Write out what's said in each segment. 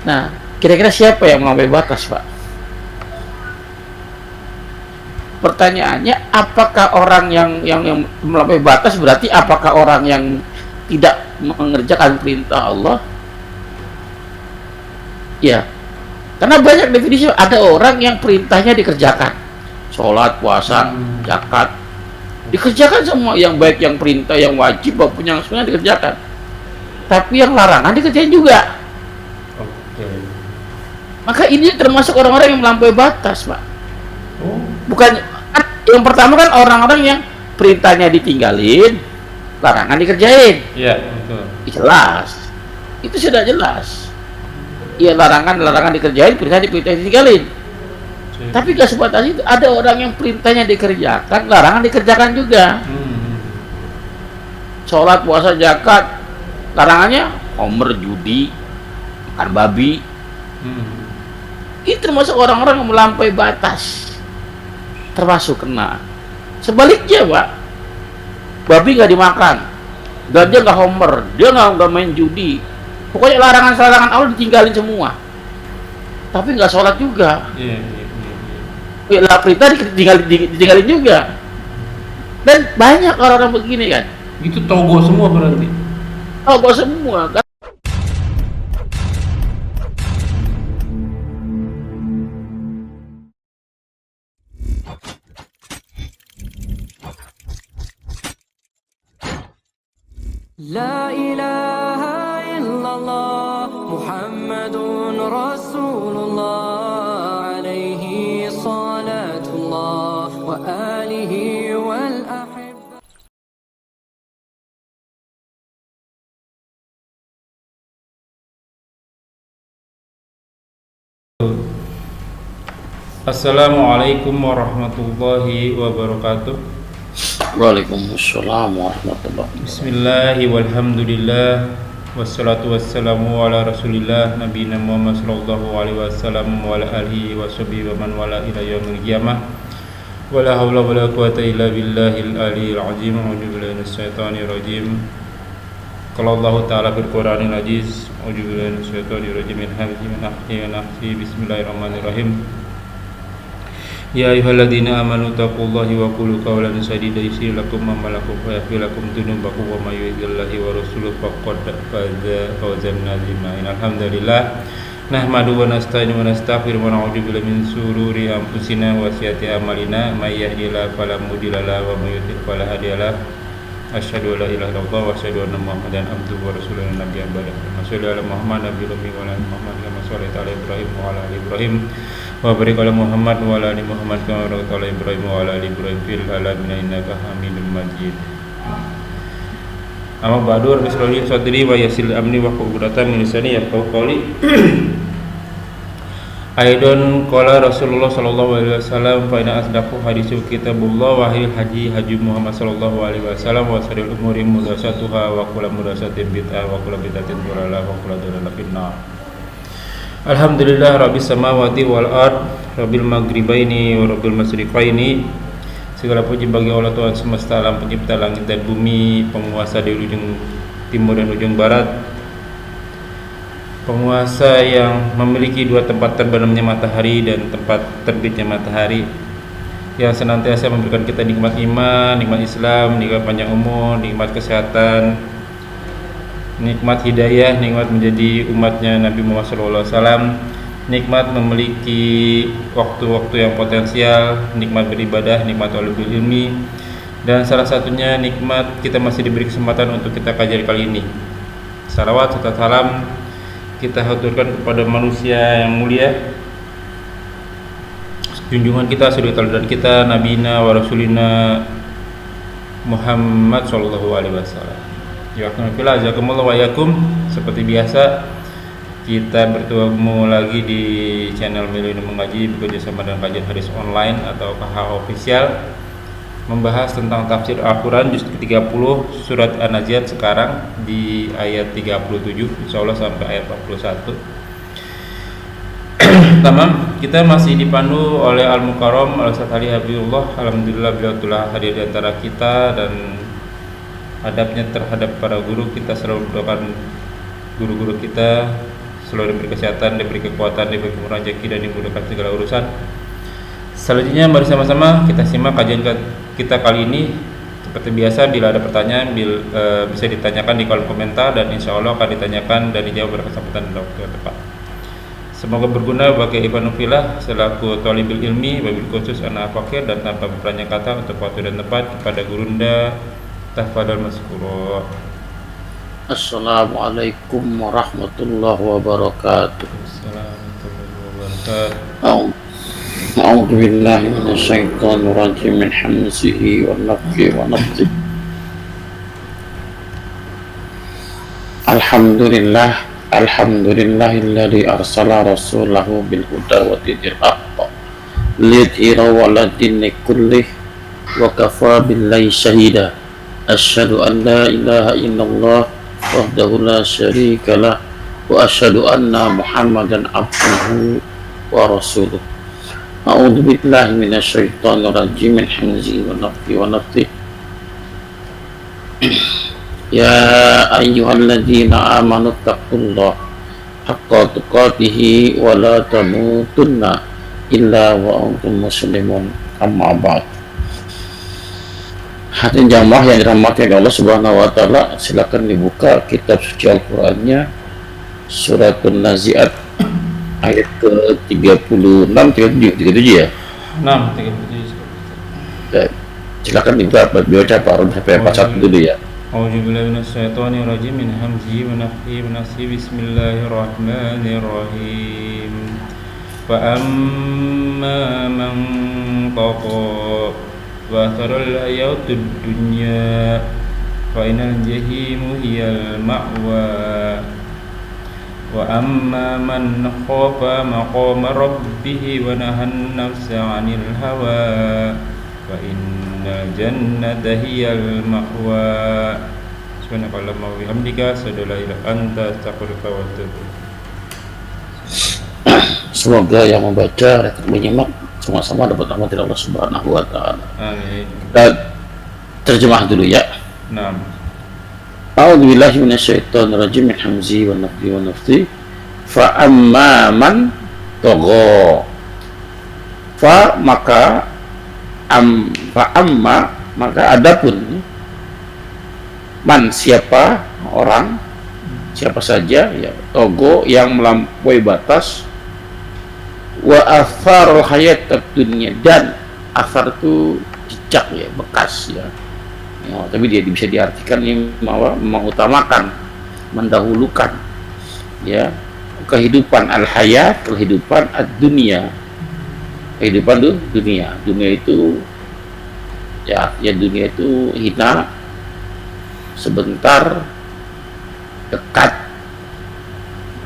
Nah, kira-kira siapa yang melampaui batas, Pak? Pertanyaannya, apakah orang yang melampaui batas berarti apakah orang yang tidak mengerjakan perintah Allah? Ya, karena banyak definisi. Ada orang yang perintahnya dikerjakan, sholat, puasa, zakat, dikerjakan semua, yang baik, yang perintah, yang wajib maupun yang sunnah dikerjakan. Tapi yang larangan dikerjain juga. Oke. Maka ini termasuk orang-orang yang melampaui batas, Pak. Oh, Bukan, yang pertama kan orang-orang yang perintahnya ditinggalin, larangan dikerjain. iya betul. Jelas, itu sudah jelas. Iya, larangan dikerjain, perintah ditinggalin. Tapi gak sebatas itu, ada orang yang perintahnya dikerjakan, larangan dikerjakan juga. Sholat, puasa, zakat, larangannya homer, judi, makan babi. Ini termasuk orang-orang yang melampaui batas, termasuk kena. Sebaliknya, Pak, babi nggak dimakan, gajah nggak homer, dia nggak main judi, pokoknya larangan Allah ditinggalin semua, tapi nggak sholat juga. Ya, perintah ditinggalin juga. Dan banyak orang-orang begini kan. Itu togo semua berarti. Togo semua kan. La ilaha illallah Muhammadun Rasulullah alaihi salatullah wa alihi wal ahibba. Assalamualaikum warahmatullahi wabarakatuh. Waalaikumsalam warahmatullahi wabarakatuh. Bismillahi walhamdulillah wassalatu wassalamu ala rasulillah nabiyina Muhammad sallallahu alaihi wasallam wa ala alihi wa sahbihi wa man wala ila yaumil qiyamah. Wala hawla wala quwata illa billahil aliyil azim. A'udzu billahi minasyaitonir rajim. Qala Allah ta'ala fil Qur'anil aziz. A'udzu billahi minasyaitonir rajim. Min hamzihi wa nafthihi wa nafthihi. Bismillahirrahmanirrahim. Ya ayyuhalladzina amanu taqullaha wa qulu qawlan sadida yusir lakum amalakum wa yaghfir lakum dzunubakum wa may yuti'illahi wa rasulahu faqad faza fawzan 'azima. Alhamdulillah nahmadu wa nasta'inu wa nastaghfiru wa na'udzu billahi min shururi anfusina wa sayyiati a'malina may yahdihillahu fala mudilla lahu wa may yudlil fala hadiya lahu. Asyhadu an la ilaha illallah wa asyhadu anna Muhammadan abduhu wa rasuluhu nabiyyan ba'da. Shallallahu ala Muhammad nabiyil ummi wa ala Muhammad kama shallaita ala Ibrahim wa ala ali Ibrahim wa barik ala Muhammad wa ala ali Muhammad kama barakta ala Ibrahim wa ala ali Ibrahim fil alamin innaka Hamidum Majid. Amma ba'du, rabbi shrah li sadri wa yassir li amri wahlul 'uqdatam min lisani yafqahu qawli. Aidon qala Rasulullah sallallahu alaihi wasallam fa inna asdaqu haditsu kitabullah wa khairal haji Muhammad sallallahu alaihi wasallam wa sharril umuri muhdatsatuha wa kullu muhdatsatin bid'ah wa kullu bid'atin dhalalah wa kullu dhalalatin finnar. Alhamdulillah Rabbis samawati wal ard Rabbil maghribaini wa Rabbil masyriqaini. Segala puji bagi Allah Tuhan semesta alam, pencipta langit dan bumi, penguasa di ujung timur dan ujung barat, penguasa yang memiliki dua tempat terbenamnya matahari dan tempat terbitnya matahari, yang senantiasa memberikan kita nikmat iman, nikmat Islam, nikmat panjang umur, nikmat kesehatan, nikmat hidayah, nikmat menjadi umatnya Nabi Muhammad SAW, nikmat memiliki waktu-waktu yang potensial, nikmat beribadah, nikmat talabul ilmi, dan salah satunya nikmat kita masih diberi kesempatan untuk kita kaji kali ini. Salawat serta salam kita haturkan kepada manusia yang mulia, junjungan kita, suri teladan kita, nabina wa rasulina Muhammad sallallahu alaihi wasallam. Jazakumullah wa yakum. Seperti biasa kita bertemu lagi di channel Milenium Mengaji bekerjasama dengan Kajian Hadis Online atau KH Official, membahas tentang tafsir Al-Quran juz ke-30 surat An-Naziat, sekarang di ayat 37 insyaallah sampai ayat 41. Tamam, kita masih dipandu oleh Al-Mukarram Al-Ustaz Ali Habibullah. Alhamdulillah beliau telah hadir di antara kita, dan adabnya terhadap para guru, kita selalu mendoakan guru-guru kita selalu diberi kesehatan, diberi kekuatan, diberi kemurahan rezeki, dan dimudahkan segala urusan. Selanjutnya mari sama-sama kita simak kajian kita kali ini. Seperti biasa, bila ada pertanyaan bisa ditanyakan di kolom komentar, dan insya Allah akan ditanyakan dan dijawab pada kesempatan dan waktu yang tepat. Semoga berguna bagi Ibnu Filah selaku talibul ilmi, wabil khusus anak fakir, dan tanpa berpanjang kata untuk waktu dan tempat kepada gurunda tafadhal maskura. Assalamualaikum warahmatullahi wabarakatuh. Assalamualaikum warahmatullahi wabarakatuh. أعوذ بالله من الشيطان الرجيم من حمزه ونفخه ونفثه الحمد لله الذي أرسل رسوله بالهدى ودين الحق ليظهره على الدين كله وكفى بالله شهيدا أشهد أن لا إله إلا الله وحده لا شريك له وأشهد أن محمدا عبده ورسوله. أعوذ بالله من الشيطان الرجيم من حمزه ونفخه ونفثه يا أيها الذين آمنوا اتقوا الله حق تقاته ولا تموتن إلا وأنتم مسلمون أما بعد. Hadirin jamaah yang dirahmati oleh Allah Subhanahu wa taala, silakan dibuka kitab suci Al-Qur'annya surat An-Nazi'at ayat ke-36, 37 ya. 37. Silakan dibuka baca Pak Ron sampai 41 dulu ya. A'udzubillahi minasyaitonir rajim min hamzihi wa nafthihi wa nafsihi. Bismillahirrahmanirrahim. Fa amma man taqa wa tharal hayatud dunya fa inal jahimu hiyal ma'wa. Wa amma man khafa maqama rabbih wa nahan nafsa 'anil hawa fa innal jannata hiyal ma'wa. Subhanakallahumma wa bihamdika asyhadu an la ilaha illa anta astaghfiruka wa atubu ilaik. Semoga yang membaca dan menyimak sama-sama dapat rahmat dari Allah Subhanahu wa taala. Amin. Dan terjemah dulu ya. Naam. A'udzu billahi minasyaitonir rajim min hamzihi wa nafthihi wa nafthihi. Fa amma man tagha. Fa maka adapun man siapa orang, siapa saja ya, togo yang melampaui batas, wa atharul hayatad dunya, dan athar itu jejak ya, bekas ya. Tapi dia bisa diartikan ini mengutamakan, mendahulukan ya kehidupan al-hayat, kehidupan ad-dunya, kehidupan dunia. Dunia itu ya dunia itu hina, sebentar, dekat,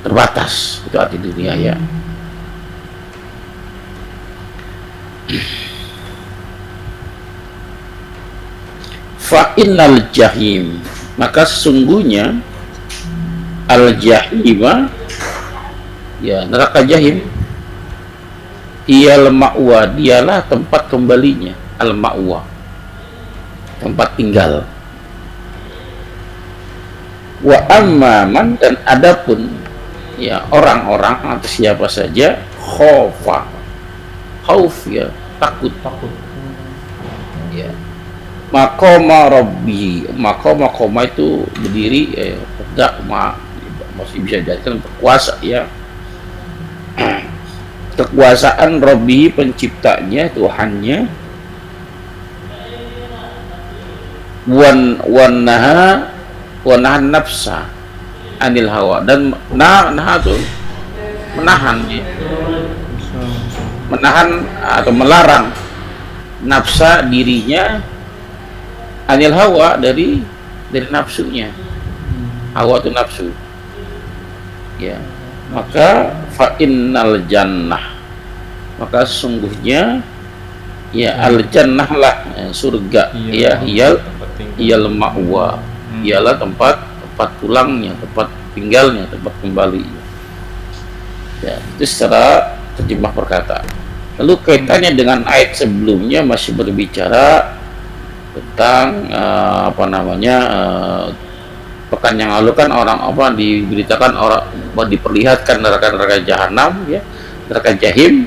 terbatas, itu arti dunia ya. Fa'innal jahim, maka sesungguhnya al-jahima ya neraka jahim, iyal ma'wa, dialah tempat kembalinya, al-ma'wa tempat tinggal. Wa amma man, dan adapun ya orang-orang atau siapa saja khofa, khauf ya takut ya, makoma rabbi, makoma itu berdiri tegak, masih bisa dijadikan berkuasa ya, kekuasaan rabbi penciptanya, Tuhannya, wanahan nafsa anil hawa, dan nah itu menahan ya, menahan atau melarang nafsa dirinya anil hawa, dari nafsunya. Hawa itu nafsu ya. Maka fa innal jannah, maka sesungguhnya ya al jannah lah surga ya, iyal ma'wa, ialah tempat pulangnya, tempat tinggalnya, tempat kembali ya. Itu secara terjemah perkataan. Lalu kaitannya dengan ayat sebelumnya masih berbicara tentang pekan yang lalu kan diberitakan orang bahwa diperlihatkan neraka-neraka jahanam, ya, neraka jahim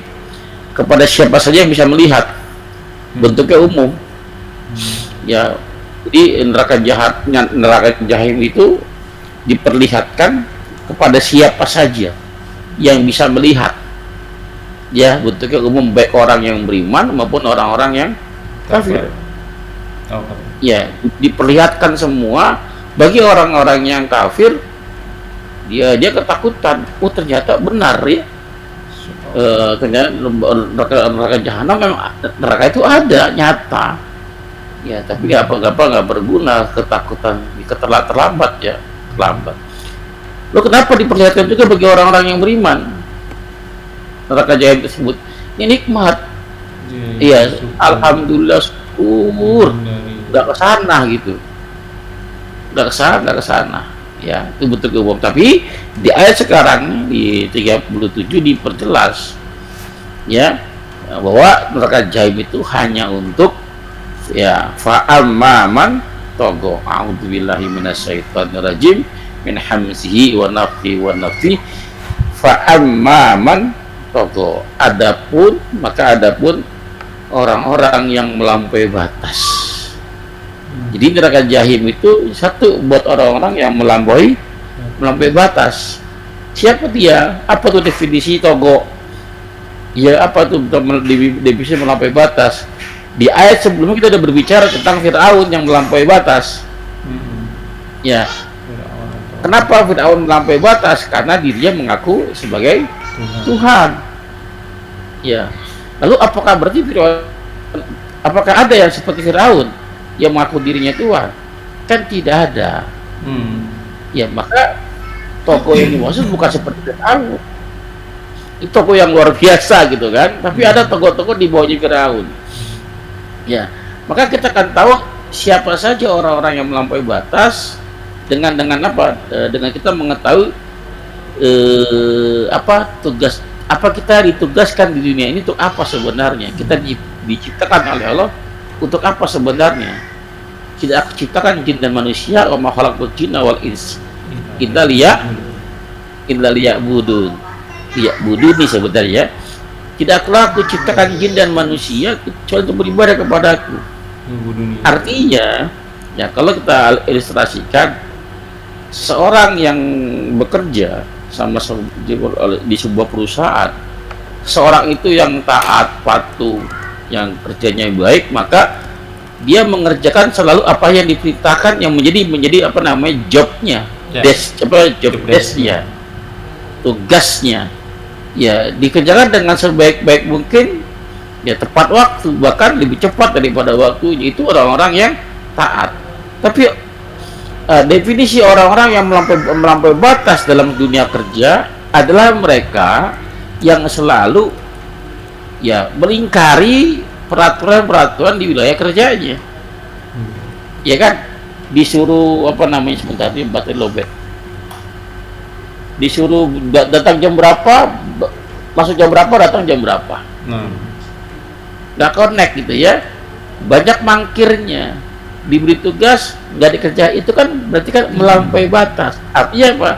kepada siapa saja yang bisa melihat. Bentuknya umum. Ya, jadi neraka jahim itu diperlihatkan kepada siapa saja yang bisa melihat. Ya, bentuknya umum, baik orang yang beriman maupun orang-orang yang kafir. Ya, diperlihatkan semua. Bagi orang-orang yang kafir, dia ketakutan. Oh, ternyata benar ya. Ternyata neraka jahanam memang, neraka itu ada, nyata. Ya, tapi nggak berguna, ketakutan terlambat ya, terlambat. Lo kenapa diperlihatkan juga bagi orang-orang yang beriman? Neraka jahanam tersebut ini nikmat. Iya, alhamdulillah, syukur. Nggak kesana gitu. Nggak kesana. Ya, itu betul umum. Tapi di ayat sekarang di 37 diperjelas ya bahwa neraka jahim itu hanya untuk ya fa'amman togo. A'udzubillahi minasyaitonirrajim min hamzihi wa nafthihi fa'amman togo. Adapun orang-orang yang melampaui batas. Jadi neraka jahim itu satu buat orang-orang yang melampaui batas. Siapa dia? Apa tuh definisi togo? Ya, apa tuh definisi melampaui batas? Di ayat sebelumnya kita sudah berbicara tentang Fir'aun yang melampaui batas. Ya. Kenapa Fir'aun melampaui batas? Karena dirinya mengaku sebagai Tuhan. Ya. Lalu apakah berarti apakah ada yang seperti Fir'aun yang mengaku dirinya Tuhan? Kan tidak ada. Ya, maka tokoh yang dimaksud bukan seperti Fir'aun. Itu tokoh yang luar biasa gitu kan. Tapi ada tokoh-tokoh di bawahnya Fir'aun. Ya, maka kita akan tahu siapa saja orang-orang yang melampaui batas dengan apa? Dengan kita mengetahui tugas apa kita ditugaskan di dunia ini untuk apa sebenarnya. Kita diciptakan oleh Allah untuk apa sebenarnya? Tidak aku ciptakan jin dan manusia, wa ma khalaqtul jinna wal ins illa liya'budun. Liya'budun ini sebenarnya. Tidaklah aku ciptakan jin dan manusia kecuali untuk beribadah kepadaku. Artinya, ya kalau kita ilustrasikan, seorang yang bekerja di sebuah perusahaan, seorang itu yang taat, patuh, yang kerjanya baik, maka dia mengerjakan selalu apa yang diperintahkan, yang menjadi apa namanya jobnya, job desknya, tugasnya, ya dikerjakan dengan sebaik-baik mungkin, ya tepat waktu, bahkan lebih cepat daripada waktunya. Itu orang-orang yang taat. Tapi definisi orang-orang yang melampaui batas dalam dunia kerja adalah mereka yang selalu ya melingkari peraturan-peraturan di wilayah kerjanya. Ya kan, disuruh apa namanya sebentar ini baterai lobet, disuruh datang jam berapa, masuk jam berapa, datang jam berapa, nggak connect gitu ya, banyak mangkirnya, diberi tugas nggak dikerjain, itu kan berarti kan melampaui batas. Artinya apa?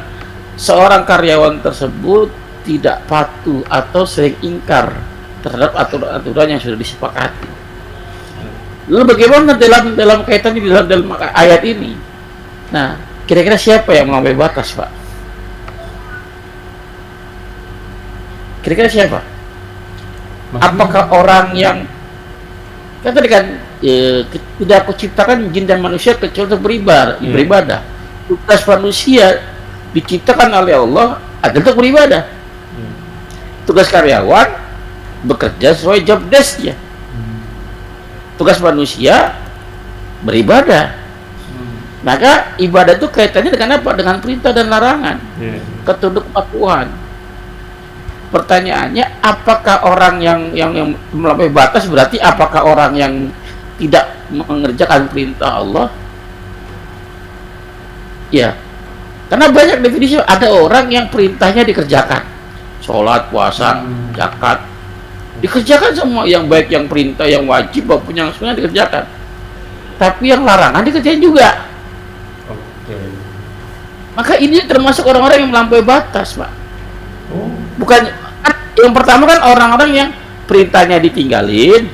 Seorang karyawan tersebut tidak patuh atau sering ingkar terhadap aturan-aturan yang sudah disepakati. Lalu bagaimana dalam kaitannya dalam ayat ini? Nah, kira-kira siapa yang melampaui batas, Pak? Kira-kira siapa? Apakah orang yang kan tadi kan tidak aku ciptakan jin dan manusia kecuali untuk beribadah. Tugas manusia diciptakan oleh Allah adalah untuk beribadah. Tugas karyawan bekerja sesuai job desk-nya. Tugas manusia beribadah. Maka ibadah itu kaitannya dengan apa? Dengan perintah dan larangan. Ketunduk kepatuhan. Pertanyaannya, apakah orang yang melampaui batas berarti apakah orang yang tidak mengerjakan perintah Allah? Ya. Karena banyak definisi, ada orang yang perintahnya dikerjakan. Sholat, puasa, zakat, dikerjakan semua, yang baik, yang perintah, yang wajib maupun yang sunnah dikerjakan. Tapi yang larangan dikerjain juga. Maka ini termasuk orang-orang yang melampaui batas, Pak. Oh. Bukan kan, yang pertama kan orang-orang yang perintahnya ditinggalin,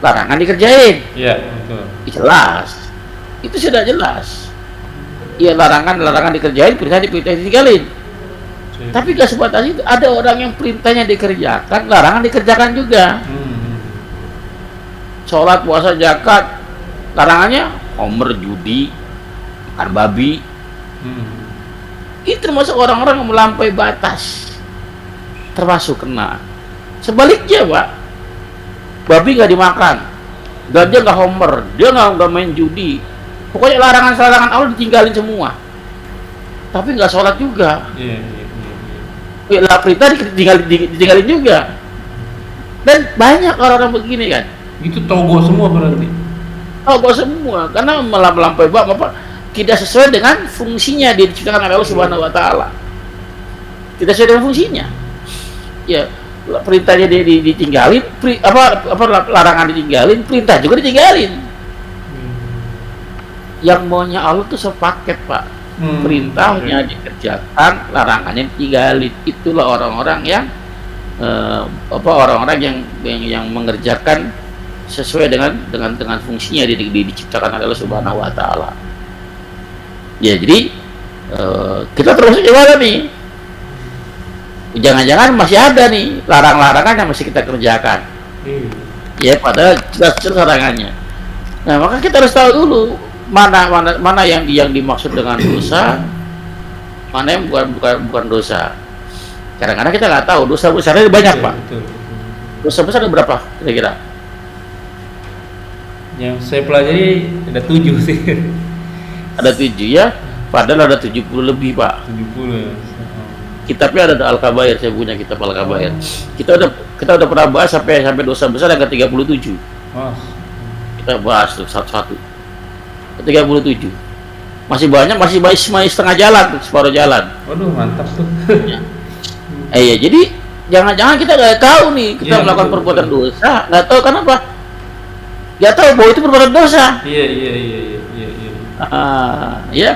larangan dikerjain. Iya, betul. Jelas. Itu sudah jelas. Iya, larangan dikerjain, perintah ditinggalin. Tapi gak sebatas itu, ada orang yang perintahnya dikerjakan, larangan dikerjakan juga. Sholat, puasa, zakat, larangannya homer, judi, makan babi. Ini termasuk orang-orang yang melampaui batas, termasuk kena. Sebaliknya, Pak, babi nggak dimakan, gajah nggak homer, dia nggak main judi. Pokoknya larangan Allah ditinggalin semua. Tapi nggak sholat juga. Lah perintah ditinggalin juga. Dan banyak orang-orang begini kan. Itu togo semua berarti. Togo semua karena melampaui bapak tidak sesuai dengan fungsinya diciptakan oleh Allah Subhanahu wa taala. Tidak sesuai dengan fungsinya. Ya, perintahnya ditinggalin, larangan ditinggalin, perintah juga ditinggalin. Yang maunya Allah tuh sepaket, Pak. Perintahnya dikerjakan, larangannya ditinggalin. Itulah orang-orang yang orang-orang yang mengerjakan sesuai dengan fungsinya diciptakan oleh Allah Subhanahu wa taala. Ya, jadi kita terus gimana nih? Jangan-jangan masih ada nih larangan yang masih kita kerjakan. Ya, padahal jelas larangannya. Nah, maka kita harus tahu dulu mana yang dimaksud dengan dosa, mana yang bukan dosa. Kadang-kadang kita nggak tahu dosa besarnya banyak, Pak. Dosa besar ada berapa kira-kira? Yang saya pelajari ada 7 sih. Ada 7 ya, padahal ada 70 lebih, Pak. 70 ya. Kitabnya ada Al-Kabair, saya punya kitab Al-Kabair. Kita udah pernah bahas sampai dosa besar yang ke-37. Kita bahas tuh satu-satu. Ke-37. Masih banyak, masih setengah jalan, separuh jalan. Waduh, mantap tuh. Iya, jadi jangan-jangan kita nggak tahu nih kita melakukan perbuatan dosa, nggak tahu kenapa. Nggak tahu bahwa itu perbuatan dosa. Iya. Ya.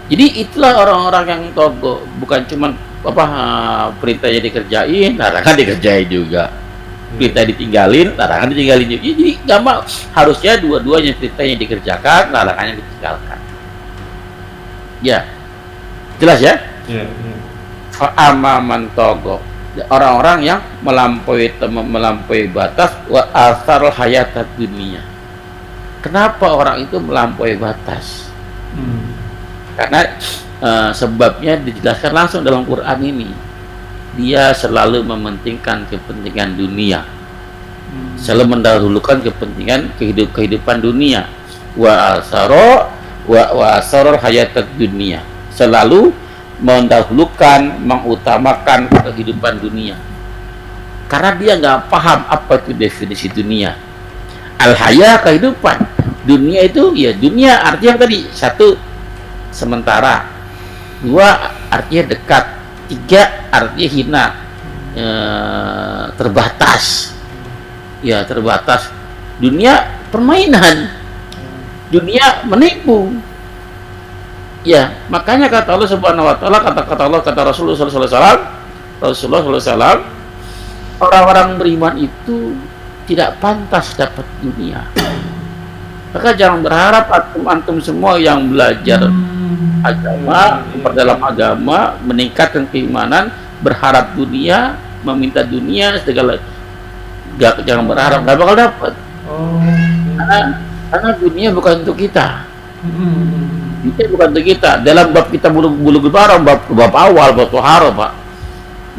Jadi itulah orang-orang yang togo, bukan cuma perintahnya dikerjain, larangan dikerjain juga. Perintah ditinggalin, larangan ditinggalin juga. Jadi gampang, harusnya dua-duanya perintahnya dikerjakan, larangannya ditinggalkan. Ya. Jelas ya? Iya. Fa'amaman togo, orang-orang yang melampaui batas wa asarul hayatad dunia. Kenapa orang itu melampaui batas? Karena sebabnya dijelaskan langsung dalam Quran ini. Dia selalu mementingkan kepentingan dunia, selalu mendahulukan kepentingan kehidupan dunia. Wa asarul hayatad dunia, selalu mendahulukan, mengutamakan kehidupan dunia, karena dia nggak paham apa itu definisi dunia. Al-haya, kehidupan. Dunia itu ya dunia artinya tadi, 1 sementara, 2 artinya dekat, 3 artinya hina, terbatas. Ya, terbatas. Dunia permainan, dunia menipu. Ya, makanya kata Allah Subhanahu wa taala, kata Rasulullah sallallahu alaihi wasallam, orang-orang beriman itu tidak pantas dapat dunia. Maka jangan berharap antum semua yang belajar agama, memperdalam agama, meningkatkan keimanan, berharap dunia, meminta dunia segala. Jangan berharap nggak bakal dapat. Karena dunia bukan untuk kita. Itu bukan untuk kita. Dalam bab kita bulu maram, bab awal, bab toharo, Pak.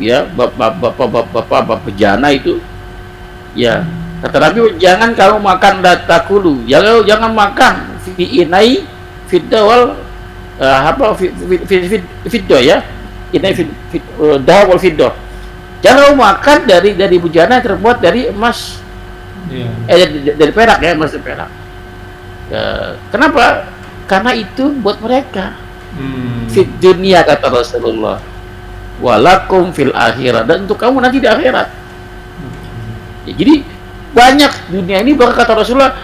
Ya, bab bejana itu. Ya, kata Nabi, jangan kamu makan datakulu. Jangan makan fi inai fidawal fiddo ya. Inai dawal fiddo. Jangan kamu makan dari bejana yang terbuat dari emas. Dari perak ya, emas dan perak. Kenapa? Karena itu buat mereka. Fit dunia, kata Rasulullah. Walakum fil akhirat, dan untuk kamu nanti di akhirat. Ya, jadi banyak dunia ini, bahkan kata Rasulullah,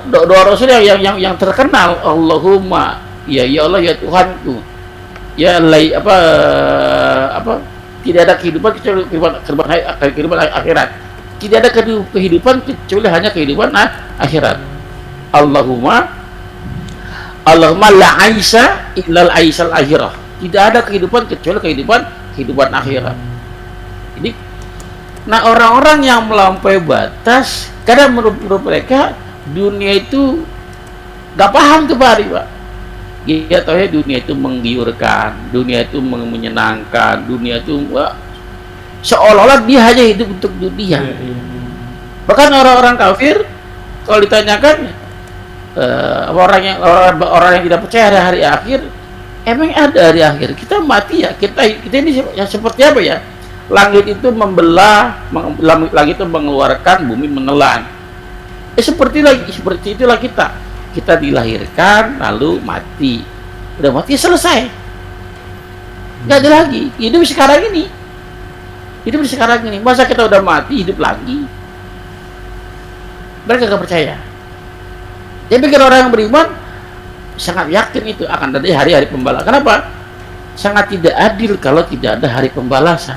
doa Rasul yang terkenal, Allahumma ya Allah ya Tuhanku, ya tidak ada kehidupan kecuali kehidupan akhirat. Tidak ada kehidupan kecuali hanya kehidupan akhirat. Allahumma la aisha illal aishal akhirah. Tidak ada kehidupan kecuali kehidupan akhirat. Jadi, nah orang-orang yang melampaui batas, kadang menurut mereka dunia itu gak paham tuh Pak. Dia tahu ya dunia itu menggiurkan, dunia itu menyenangkan, dunia itu seolah-olah dia hanya hidup untuk dunia. Bahkan orang-orang kafir kalau ditanyakan orang yang tidak percaya ada hari akhir, emang ada hari akhir? Kita mati ya, kita ini seperti apa ya? Langit itu membelah, langit itu mengeluarkan, bumi menelan. Seperti itulah kita dilahirkan lalu mati, udah mati selesai, nggak ada lagi. Hidup sekarang ini, masa kita udah mati hidup lagi? Mereka nggak percaya. Dia pikir orang yang beriman sangat yakin itu akan ada hari-hari pembalasan. Kenapa? Sangat tidak adil kalau tidak ada hari pembalasan.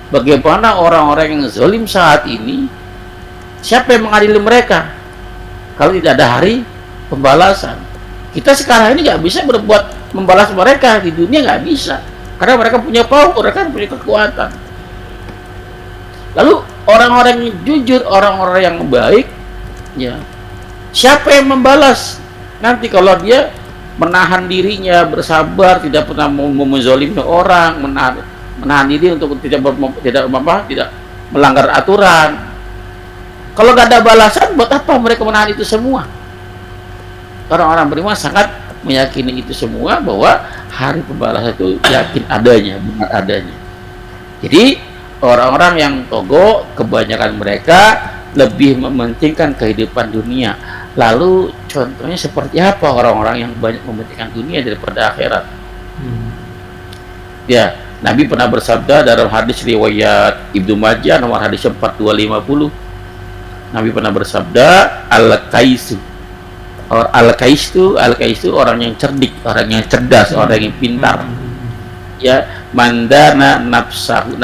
Bagaimana orang-orang yang zalim saat ini, siapa yang mengadili mereka kalau tidak ada hari pembalasan? Kita sekarang ini nggak bisa berbuat membalas mereka di dunia, nggak bisa, karena mereka punya power, mereka punya kekuatan. Lalu orang-orang yang jujur, orang-orang yang baik, ya siapa yang membalas nanti kalau dia menahan dirinya, bersabar, tidak pernah menzalimi orang, menahan diri untuk tidak melanggar aturan. Kalau nggak ada balasan, buat apa mereka menahan itu semua? Orang-orang beriman sangat meyakini itu semua, bahwa hari pembalasan itu yakin adanya, benar adanya. Jadi orang-orang yang togo, kebanyakan mereka lebih mementingkan kehidupan dunia. Lalu contohnya seperti apa orang-orang yang banyak mementingkan dunia daripada akhirat? Ya, Nabi pernah bersabda dalam hadis riwayat Ibnu Majah nomor hadis 4250. Nabi pernah bersabda, al-kaisu orang yang cerdik, orang yang cerdas, orang yang pintar. Ya, mandana nafsahu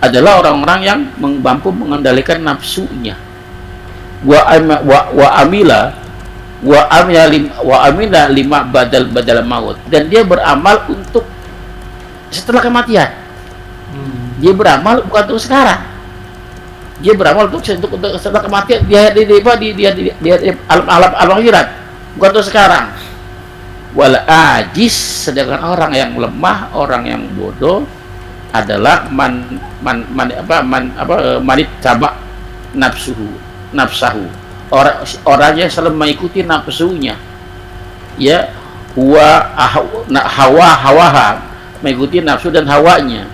adalah orang-orang yang mampu mengendalikan nafsunya. Wa amila lima badal maut, dan dia beramal untuk setelah kematian. Dia beramal bukan untuk sekarang, dia beramal untuk setelah kematian, dia di alam akhirat, bukan untuk sekarang. Wal ajis, sedangkan orang yang lemah, orang yang bodoh adalah manit tabak nafsahu, orang yang selalu mengikuti nafsunya, ya, hawaha, mengikuti nafsu dan hawanya.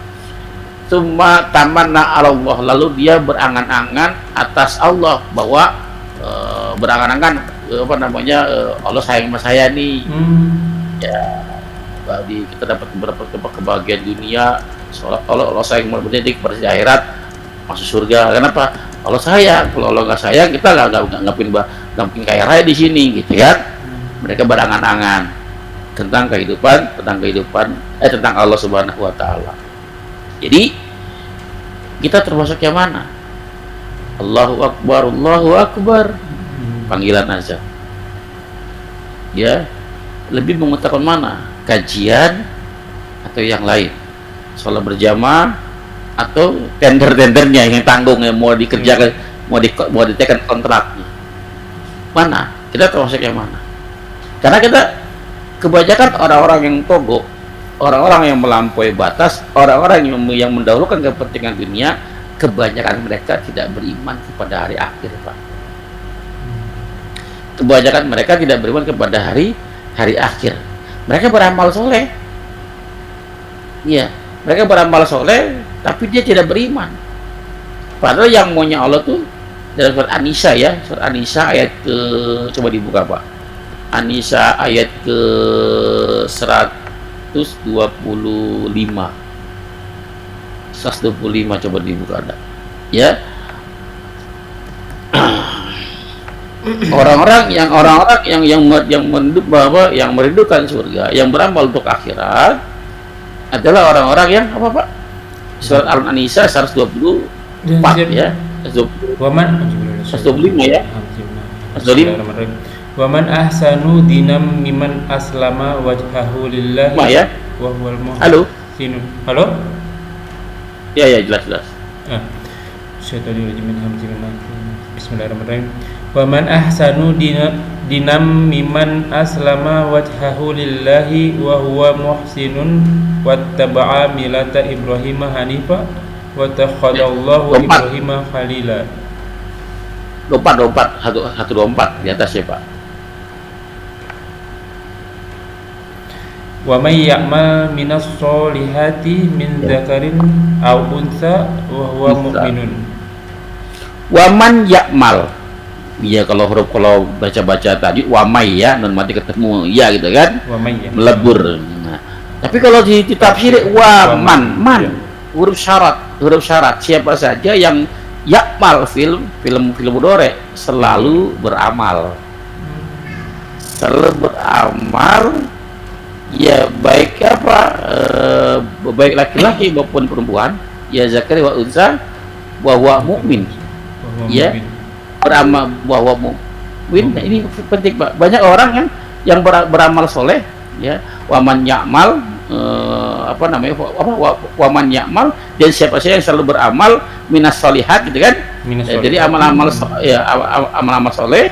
Summa tamanna Allah, lalu dia berangan-angan atas Allah, bahwa berangan-angan Allah sayang sama saya nih. Ya, kita dapat beberapa kebahagiaan dunia, Allah sayang berdedik pada akhirat, masuk surga. Kenapa? Allah sayang. Kalau Allah nggak sayang, kita nggak mungkin kaya raya di sini, gitu kan? Mereka berangan-angan tentang Allah Subhanahu Wa Taala. Jadi kita termasuk yang mana? Allahu Akbar, panggilan azan. Ya, lebih mengutamakan mana? Kajian atau yang lain? Sholat berjamaah atau tender-tendernya yang tanggung, yang mau dikerjakan, mau ditekan kontraknya? Mana? Kita termasuk yang mana? Karena kita kebanyakan orang-orang yang togo, orang-orang yang melampaui batas, orang-orang yang mendahulukan kepentingan dunia, kebanyakan mereka tidak beriman kepada hari akhir, Pak. Kebanyakan mereka tidak beriman kepada hari akhir. Mereka beramal soleh, ya, mereka beramal soleh, tapi dia tidak beriman. Padahal yang maunya Allah tuh dalam surat An-Nisa, ya, surat An-Nisa ayat ke, coba dibuka Pak, An-Nisa ayat ke 125, coba dibuka ada, ya. Orang-orang yang merindukan surga, yang beramal untuk akhirat adalah orang-orang yang apa Pak? Surat Al-Nisa 124 ya. 125 ya. 125. Wa man ahsanu dinam mimman aslama wajhahu lillahi ya. wa huwal Halo. muhsinun. Halo? Ya jelas. Bismillahirrahmanirrahim. Wa man ahsanu dinam mimman aslama wajhahu lillahi wa huwa muhsinun wattaba'a milata Ibrahim hanifa wa takhadallahu Ibrahim khalila. 124 di atas ya Pak. Wa may ya'mal minas solihati min dzakarin aw untha wa huwa mu'minun. Wa man ya'mal. Iya, kalau baca tadi wa may ya, non mati ketemu ya gitu kan. Wa may ya. Melebur. Nah, tapi kalau di tafsir wa man huruf syarat siapa saja yang yakmal film mudhari selalu beramal ya, baik baik laki-laki maupun perempuan ya, zakari wa unsa wa huwa mu'min ya, beramal wa huwa mu'min. Nah, ini penting Pak. Banyak orang yang beramal soleh ya, waman ya'mal waman ya'mal, dan siapa saja yang selalu beramal minas solihat gitu kan. Jadi amal-amal soleh.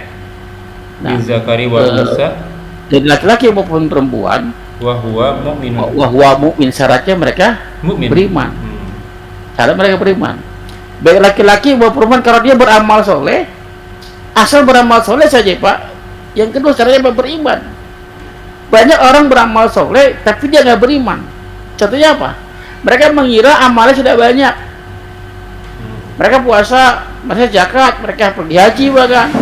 Nah, zakari wa unsa, jadi laki-laki maupun perempuan wa huwa mu'min, syaratnya mereka beriman. Syarat mereka beriman. Baik laki-laki maupun perempuan, kalau dia beramal soleh, asal beramal soleh saja Pak. Yang kedua syaratnya beriman. Banyak orang beramal soleh tapi dia nggak beriman. Contohnya apa? Mereka mengira amalnya sudah banyak. Mereka puasa, mereka zakat, mereka pergi haji bahkan,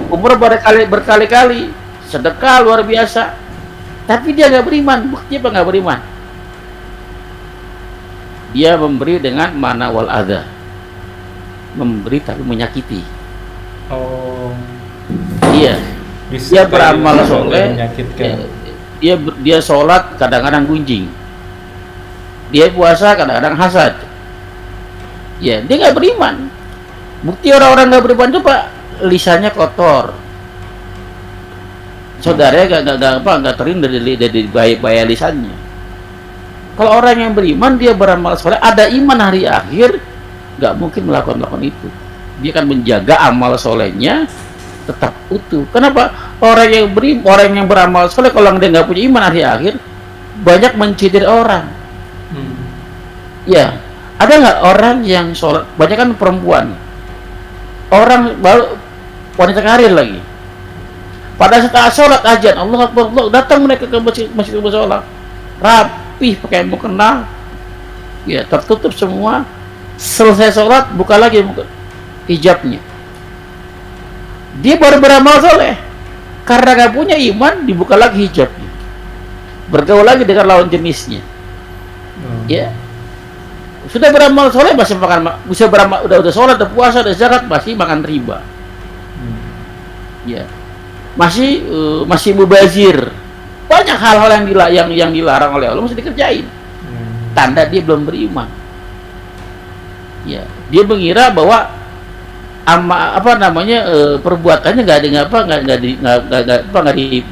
umur berkali-kali, sedekah luar biasa. Tapi dia nggak beriman. Bukti apa nggak beriman? Dia memberi dengan mana wal adha. Memberi tapi menyakiti. Iya. Dia beramal soleh, dia sholat kadang-kadang gunjing, dia puasa kadang-kadang hasad, ya dia nggak beriman. Bukti orang-orang nggak beriman itu Pak, lisannya kotor, saudaranya nggak terhindar dari bahaya lisannya. Kalau orang yang beriman, dia beramal soleh, ada iman hari akhir, nggak mungkin melakukan itu. Dia akan menjaga amal solehnya tetap utuh. Kenapa? Orang yang beramal soleh, kalau dia nggak punya iman hari akhir, banyak mencintai orang. Ya, ada nggak orang yang sholat? Banyak kan perempuan, orang baru wanita karir lagi. Pada saat sholat azan, Allah Akbar, datang mereka ke masjid sholat, rapih pakai mukena, ya tertutup semua. Selesai sholat, buka lagi hijabnya. Dia baru beramal soleh, karena gak punya iman, dibuka lagi hijabnya, bergaul lagi dengan lawan jenisnya. Ya, sudah beramal soleh masih makan, bisa beramal, udah sholat, udah puasa, udah zakat, masih makan riba. Ya, masih mubazir. Banyak hal-hal yang dilarang oleh Allah masih dikerjain. Tanda dia belum beriman. Ya, dia mengira bahwa perbuatannya nggak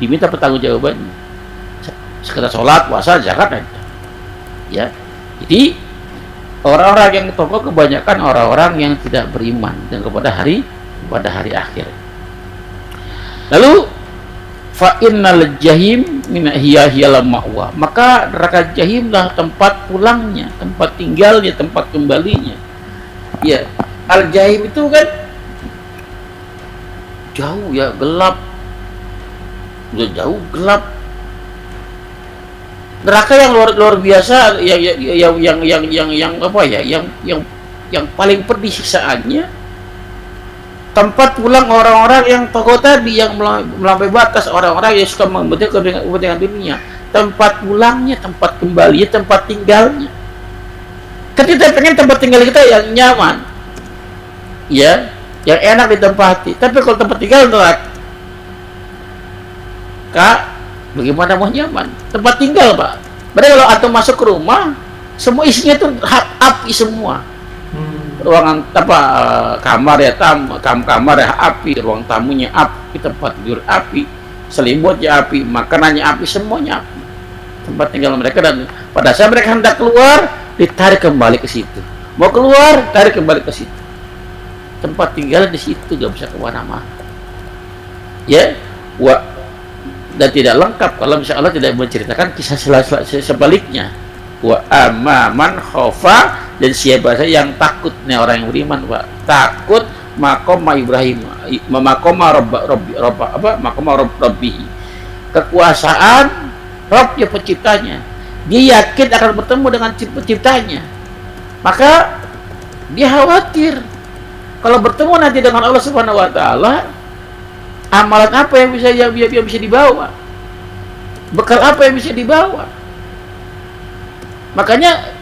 diminta pertanggungjawabannya. Sekedar sholat, puasa, zakat aja. Ya, jadi orang-orang yang tokoh kebanyakan orang-orang yang tidak beriman dan kepada hari akhir. Lalu fa innal jahim min hiya ma'wa, maka neraka jahimlah tempat pulangnya, tempat tinggalnya, tempat kembalinya. Ya, al jahim itu kan jauh ya, gelap, udah jauh gelap. Neraka yang luar biasa, yang paling pedih siksaannya, tempat pulang orang-orang yang tokoh tadi, yang melampaui batas, orang-orang yang suka membentuk kepentingan dunia. Tempat pulangnya, tempat kembalinya, tempat tinggalnya. Kita pengen tempat tinggal kita yang nyaman, ya. yang enak ditempati. Tapi kalau tempat tinggal neraka, Kak, bagaimana mau nyaman? Tempat tinggal, Pak. Berarti kalau antum masuk ke rumah, semua isinya tuh api semua. Ruangan apa, kamar ya kamar ya api, ruang tamunya api, tempat tidur api, selimutnya api, makanannya api, semuanya api. Tempat tinggal mereka, dan pada saat mereka hendak keluar, ditarik kembali ke situ. Mau keluar, tarik kembali ke situ. Tempat tinggal di situ, gak bisa kemana-mana. Ya, dan tidak lengkap kalau misalnya Allah tidak menceritakan kisah sebaliknya. Wa amaman khofa, dan siapa saja yang takut, nih orang yang beriman, Pak, takut makoma Ibrahim, makoma Rabbi, kekuasaan Rabbnya, penciptanya. Dia yakin akan bertemu dengan penciptanya, maka dia khawatir kalau bertemu nanti dengan Allah Subhanahu wa taala, amalan apa yang bisa dibawa, bekal apa yang bisa dibawa. Makanya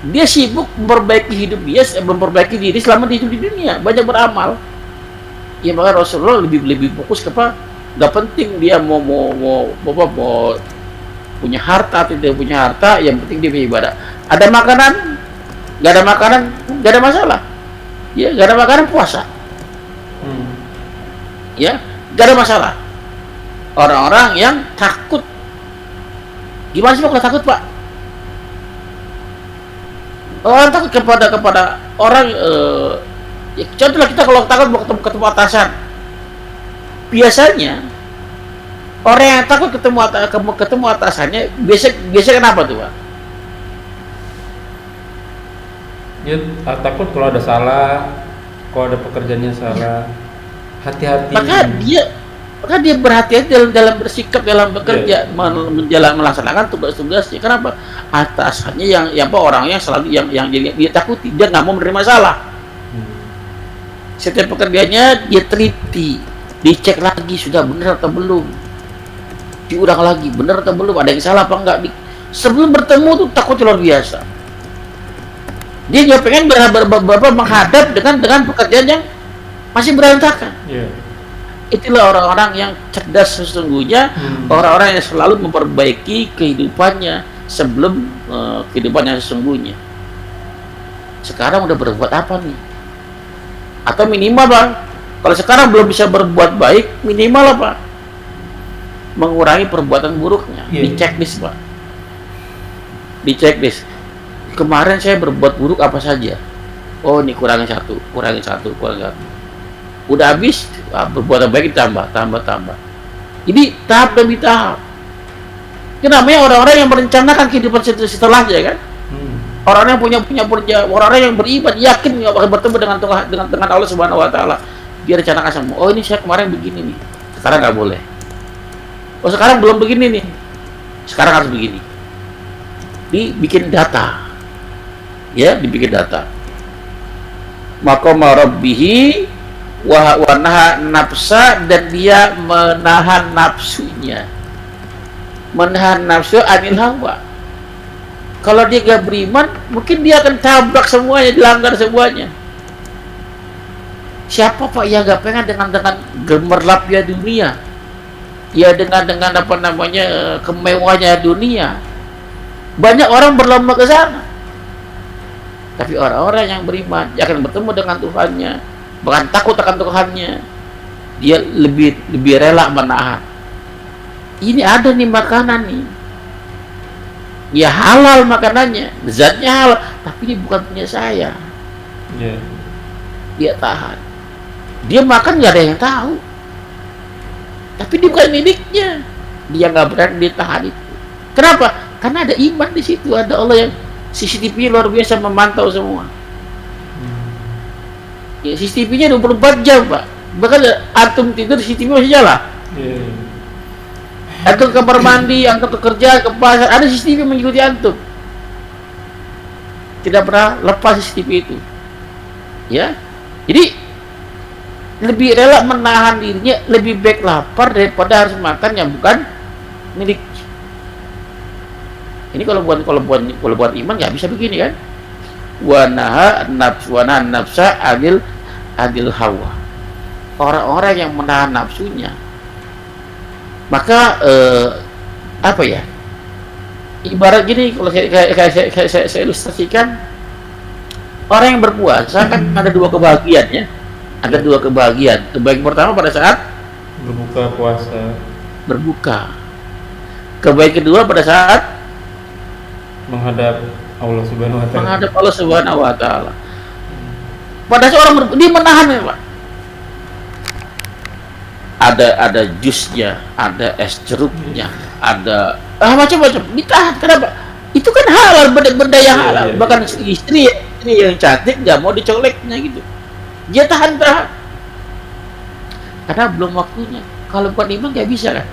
dia sibuk memperbaiki hidup dia, memperbaiki diri selama dia hidup di dunia, banyak beramal. Ya, maka Rasulullah lebih fokus ke apa? Gak penting dia mau punya harta atau tidak punya harta, yang penting dia beribadah. Ada makanan, gak ada makanan, gak ada masalah. Ya, gak ada makanan, puasa. Ya, gak ada masalah. Orang-orang yang takut, gimana sih kalau takut, Pak? Orang takut kepada orang, ya, contohnya kita kalau takut mau ketemu atasan, biasanya orang yang takut ketemu atasannya biasa kenapa tuh, Pak? Ya, takut kalau ada salah, kalau ada pekerjaannya salah, hati-hati. Maka dia berhati-hati dalam bersikap, dalam bekerja, melaksanakan tugas-tugasnya. Kenapa? Atasannya yang orangnya selalu yang dia takuti, dia nggak mau menerima salah. Setiap pekerjaannya dia teliti, dicek lagi sudah benar atau belum, diulang lagi benar atau belum, ada yang salah apa enggak. Sebelum bertemu tuh takut luar biasa. Dia nggak pengen menghadap dengan pekerjaan yang masih berantakan. Itulah orang-orang yang cerdas sesungguhnya, orang-orang yang selalu memperbaiki kehidupannya sebelum kehidupan yang sesungguhnya. Sekarang udah berbuat apa nih? Atau minimal, Bang, kalau sekarang belum bisa berbuat baik, minimal apa? Mengurangi perbuatan buruknya. Di checklist, Pak. Di checklist. Kemarin saya berbuat buruk apa saja? Oh, ini kurangin satu. Udah habis, berbuat baik tambah. Jadi tahap demi tahap. Itu namanya orang-orang yang merencanakan kehidupan setelahnya, kan? Orang yang orang-orang yang beriman, yakin akan bertemu dengan Allah Subhanahu wa taala. Dia rencanakan semua. Oh, ini saya kemarin begini nih. Sekarang nggak boleh. Oh, sekarang belum begini nih. Sekarang harus begini. Dibikin data. Ya, dibikin data. Maqama rabbihi wa naha nafsa, dan dia menahan nafsunya. Menahan nafsu anil hawa. Kalau dia gak beriman, mungkin dia akan tabrak semuanya, dilanggar semuanya. Siapa, Pak, yang gak pengen dengan gemerlapnya dunia, ya dengan apa namanya, kemewahannya dunia. Banyak orang berlomba ke sana. Tapi orang-orang yang beriman, dia akan bertemu dengan Tuhannya, bahkan takut akan Tuhannya, dia lebih rela menahan. Ini ada nih makanan nih, ya halal makanannya, zatnya halal, tapi ini bukan punya saya. Dia tahan, dia makan nggak ada yang tahu, tapi dia bukan miliknya, dia nggak berani ditahan itu. Kenapa? Karena ada iman di situ, ada Allah yang CCTV luar biasa memantau semua. Ya, CCTV-nya 24 jam, Pak. Bahkan antum tidur, CCTV masih jalan. Antum ke kamar mandi, antum ke kerja, ke pasar, ada CCTV mengikuti antum. Tidak pernah lepas CCTV itu. Ya, jadi lebih rela menahan dirinya, lebih baik lapar daripada harus makan yang bukan milik. Ini kalau buat iman nggak bisa begini, kan? Wa naha nafsa adil hawa. orang-orang yang menahan nafsunya, maka apa ya? Ibarat gini, kalau saya ilustrasikan, orang yang berpuasa kan ada dua kebahagiaan ya. Ada dua kebahagiaan. Kebahagiaan pertama pada saat berbuka puasa, berbuka. Kebahagiaan kedua pada saat menghadap Allah Subhanahu wa taala. menghadap Allah Subhanahu wa taala. Pada saat orang dia menahan ya, Pak. Ada jusnya, ada es jeruknya, ada macam-macam ditahan. Kenapa? Itu kan halal, benda yang halal. Bahkan istri yang cantik nggak mau dicoleknya gitu. Dia tahan. Karena belum waktunya. Kalau bukan iman nggak bisa kan.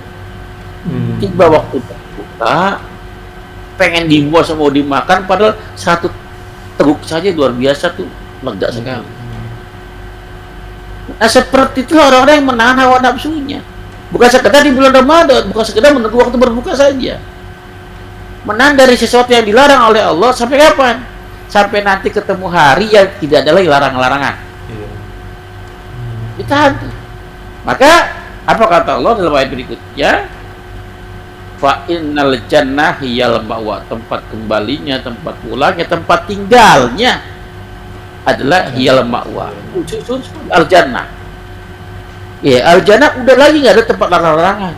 Tiba waktu berbuka, pengen dibuat mau dimakan, padahal satu teguk saja luar biasa tuh, lega sekali. Nah seperti itu orang-orang yang menahan hawa nafsunya, bukan sekedar di bulan Ramadan, bukan sekedar menunggu waktu berbuka saja, menahan dari sesuatu yang dilarang oleh Allah. Sampai kapan? Sampai nanti ketemu hari yang tidak ada lagi larang-larangan. Ditahan. Maka apa kata Allah dalam ayat berikutnya? Fa innal jannah hiyal ma'wa, tempat kembalinya, tempat pulangnya, tempat tinggalnya adalah hiyal ma'wa. Al jannah. Ya, al jannah udah lagi nggak ada tempat larang-larangan.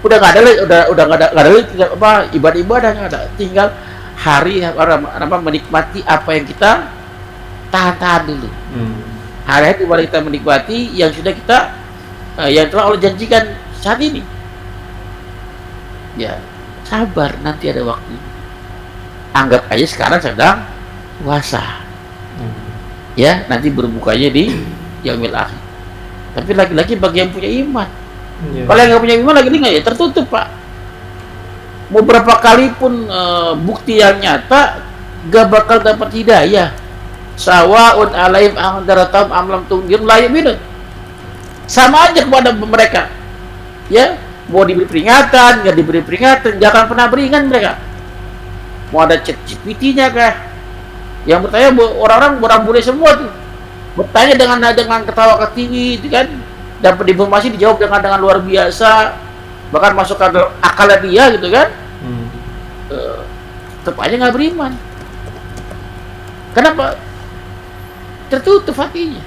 Udah nggak ada lagi, udah nggak ada lagi apa ibadah nggak ada. Tinggal hari apa menikmati apa yang kita tahan dulu. Hari-hari dimana kita menikmati yang sudah kita yang telah Allah janjikan saat ini. Ya, sabar, nanti ada waktu. Anggap aja sekarang sedang puasa. Ya, nanti berbukanya di yaumil akhir. Tapi lagi-lagi bagi yang punya iman. Kalau yang nggak punya iman lagi nggak ya tertutup, Pak. Mau berapa kali pun bukti yang nyata gak bakal dapat hidayah. Sawaun alaihim anzartahum am lam tunzir la yu'minun. Sama aja kepada mereka. Ya, mau diberi peringatan, nggak diberi peringatan, jangan pernah beringat mereka. Mau ada chat GPT-nya kah? Yang bertanya orang boleh semua tuh. Bertanya dengan ketawa ketinggi itu kan, dapat informasi dijawab dengan luar biasa, bahkan masuk ke akal dia gitu kan. Tetap aja nggak beriman. Kenapa? Tertutup hatinya.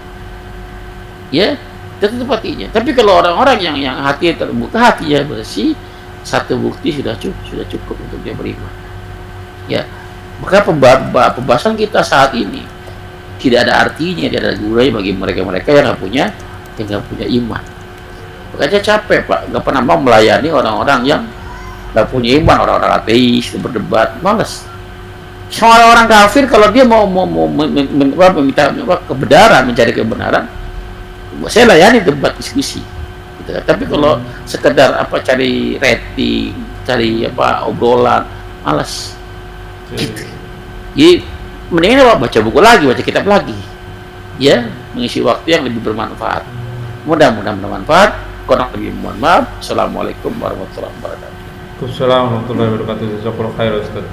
Ya, tertutup hatinya. Tapi kalau orang-orang yang hati terbuka, hatinya bersih, satu bukti sudah cukup untuk dia beriman. Ya, maka pembahasan kita saat ini tidak ada artinya, tidak ada gunanya bagi mereka-mereka yang nggak punya iman. Makanya capek, Pak, nggak pernah mau melayani orang-orang yang nggak punya iman, orang-orang ateis berdebat, malas. Semua orang kafir kalau dia mau meminta kebenaran, mencari kebenaran, saya layani debat diskusi. Gitu. Tapi kalau sekedar cari rating, cari obrolan, malas. Gitu. Jadi mendingan baca buku lagi, baca kitab lagi, ya, mengisi waktu yang lebih bermanfaat. Mudah-mudahan bermanfaat. Kurang lebih mohon maaf. Assalamualaikum warahmatullahi wabarakatuh. Assalamualaikum warahmatullahi wabarakatuh. Jazakallahu khairan, Ustaz.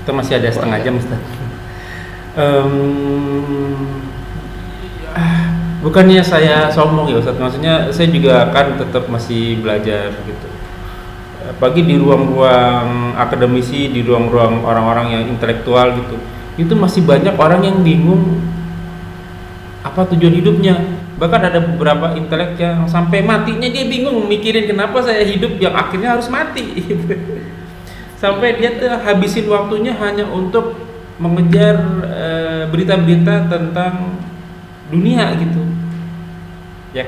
Kita masih ada setengah jam, Ustaz. Bukannya saya sombong ya, Ustaz. Maksudnya saya juga akan tetap masih belajar gitu. Apalagi di ruang-ruang akademisi, di ruang-ruang orang-orang yang intelektual gitu, itu masih banyak orang yang bingung apa tujuan hidupnya. Bahkan ada beberapa intelek yang sampai matinya dia bingung mikirin kenapa saya hidup yang akhirnya harus mati. Sampai dia tuh habisin waktunya hanya untuk mengejar berita-berita tentang dunia gitu. Ya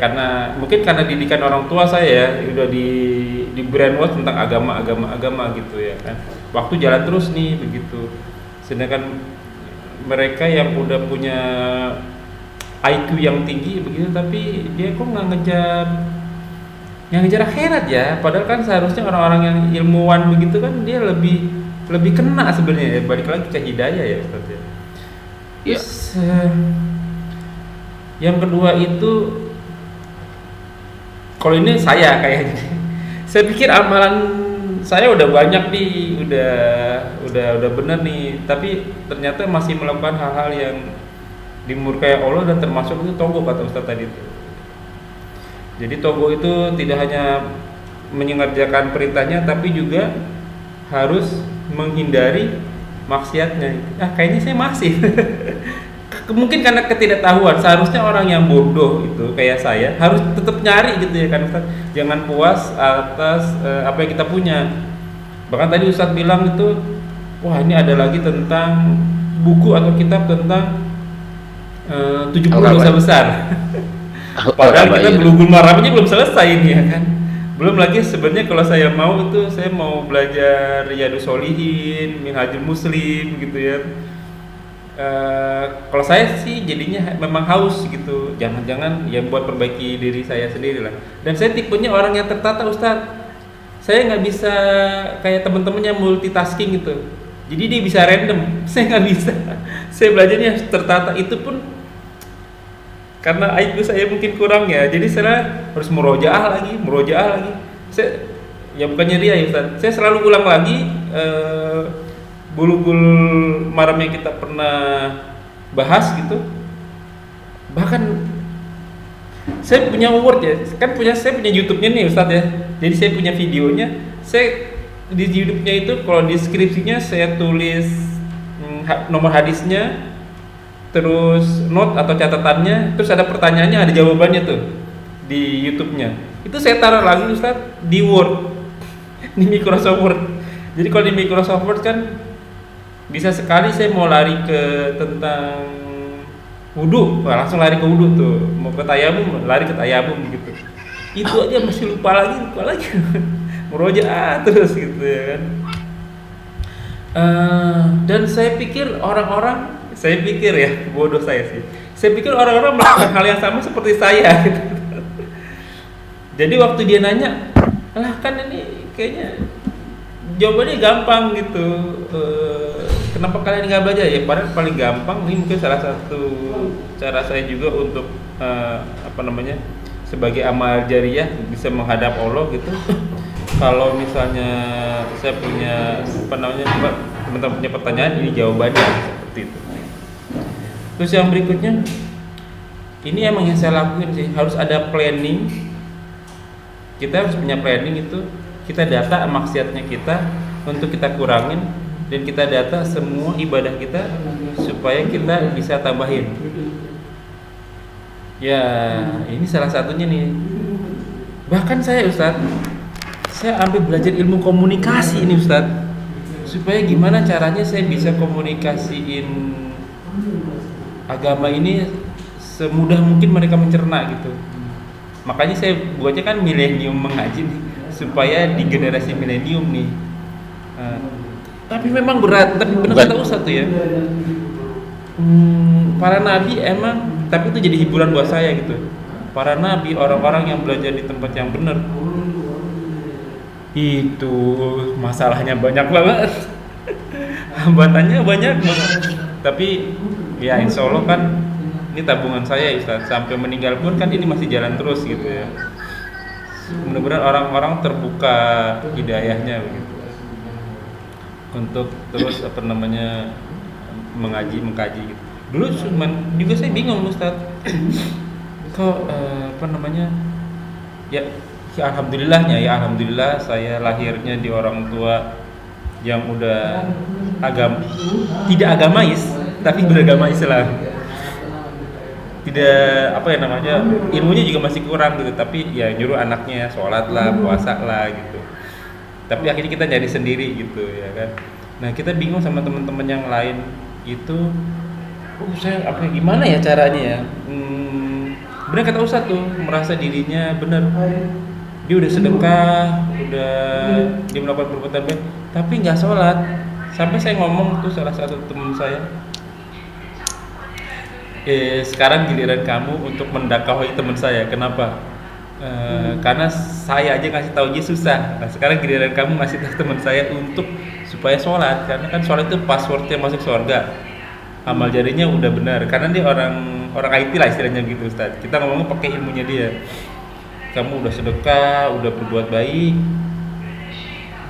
mungkin karena didikan orang tua saya ya, udah di brainwash tentang agama gitu ya kan. Waktu jalan terus nih begitu. Sedangkan mereka yang udah punya IQ yang tinggi begitu, tapi dia kok nggak ngejar akhirat ya. Padahal kan seharusnya orang-orang yang ilmuwan begitu kan dia lebih kena sebenarnya. Balik lagi ke hidayah ya, Ustaz ya. Yes. Yang kedua itu, kalau ini saya kayaknya, saya pikir amalan saya udah banyak nih, udah bener nih, tapi ternyata masih melakukan hal-hal dimurkai Allah dan termasuk itu togo kata Ustaz tadi itu. Jadi togo itu tidak hanya mengerjakan perintahnya tapi juga harus menghindari maksiatnya. Kayaknya saya masih mungkin karena ketidaktahuan. Seharusnya orang yang bodoh itu kayak saya harus tetap nyari gitu ya kan Ustaz. Jangan puas atas apa yang kita punya. Bahkan tadi Ustaz bilang itu, wah ini ada lagi tentang buku atau kitab tentang 70 dosa besar. Padahal kita Bulughul Maram aja belum selesai ini ya kan. Belum lagi sebenarnya kalau saya mau itu saya mau belajar Riyadhus Shalihin, Minhajul Muslim gitu ya. Kalau saya sih jadinya memang haus gitu. Jangan-jangan ya buat perbaiki diri saya sendiri lah. Dan saya tipenya orang yang tertata Ustaz. Saya nggak bisa kayak teman-temannya multitasking gitu. Jadi dia bisa random, saya nggak bisa. Saya belajarnya tertata, itu pun karena IQ saya mungkin kurang ya. Jadi saya harus murojaah lagi. Saya ya bukannya ria ya Ustaz. Saya selalu ulang lagi Bulughul Maram yang kita pernah bahas gitu. Bahkan saya punya award ya, kan saya punya YouTube-nya nih Ustaz ya. Jadi saya punya videonya. Saya di YouTube-nya itu kalau deskripsinya saya tulis nomor hadisnya, terus note atau catatannya, terus ada pertanyaannya, ada jawabannya tuh di YouTube-nya. Itu saya taruh lagi Ustaz di Word, di Microsoft Word. Jadi kalau di Microsoft Word kan bisa sekali saya mau lari ke tentang wudu, langsung lari ke wudu tuh. Mau ke tayamum, lari ke tayamum gitu. Itu aja masih lupa lagi. Murojaah terus gitu ya kan. Dan saya pikir ya, bodoh saya sih. Saya pikir orang-orang melakukan hal yang sama seperti saya gitu. Jadi waktu dia nanya, lah kan ini kayaknya jawabannya gampang gitu. Kenapa kalian nggak belajar ya? Padahal paling gampang. Ini mungkin salah satu cara saya juga untuk sebagai amal jariyah bisa menghadap Allah gitu. Kalau misalnya saya punya teman-teman punya pertanyaan, ini jawabannya seperti itu. Terus yang berikutnya, ini emang yang saya lakuin sih, harus ada planning. Kita harus punya planning itu. Kita data maksiatnya kita untuk kita kurangin, dan kita data semua ibadah kita supaya kita bisa tambahin. Ya, ini salah satunya nih. Bahkan saya Ustaz, saya ambil belajar ilmu komunikasi ini Ustaz, supaya gimana caranya saya bisa komunikasiin agama ini semudah mungkin mereka mencerna gitu. Makanya saya buatnya kan milenium mengaji nih, supaya di generasi milenium nih. Tapi memang berat, tapi benar kata Ustaz tuh ya. Para nabi emang, tapi itu jadi hiburan buat saya gitu. Para nabi, orang-orang yang belajar di tempat yang benar, itu masalahnya banyak banget. Hambatannya banyak banget. Tapi ya insya Allah kan ini tabungan saya Ustaz. Sampai meninggal pun kan ini masih jalan terus gitu ya. Mudah-mudahan orang-orang terbuka hidayahnya begitu, untuk terus mengkaji gitu. Dulu juga saya bingung Ustaz. Kok alhamdulillah saya lahirnya di orang tua yang udah tidak agamais tapi beragama Islam. Tidak ilmunya juga masih kurang gitu, tapi ya nyuruh anaknya sholat lah, puasa lah gitu. Tapi akhirnya kita nyari sendiri gitu ya kan. Nah, kita bingung sama teman-teman yang lain itu, saya gimana ya caranya ya? Benar kata Ustaz tuh, merasa dirinya benar. Dia udah sedekah, dia melakukan perbuatan baik, tapi nggak sholat. Sampai saya ngomong tuh salah satu teman saya, sekarang giliran kamu untuk mendakwahi teman saya. Kenapa? Karena saya aja ngasih tahu dia susah. Nah, sekarang giliran kamu ngasih tahu teman saya untuk supaya sholat, karena kan sholat itu passwordnya masuk surga. Amal jarinya udah benar, karena dia orang IT lah istilahnya gitu Ustaz. Kita ngomongnya pakai ilmunya dia. Kamu udah sedekah, udah berbuat baik.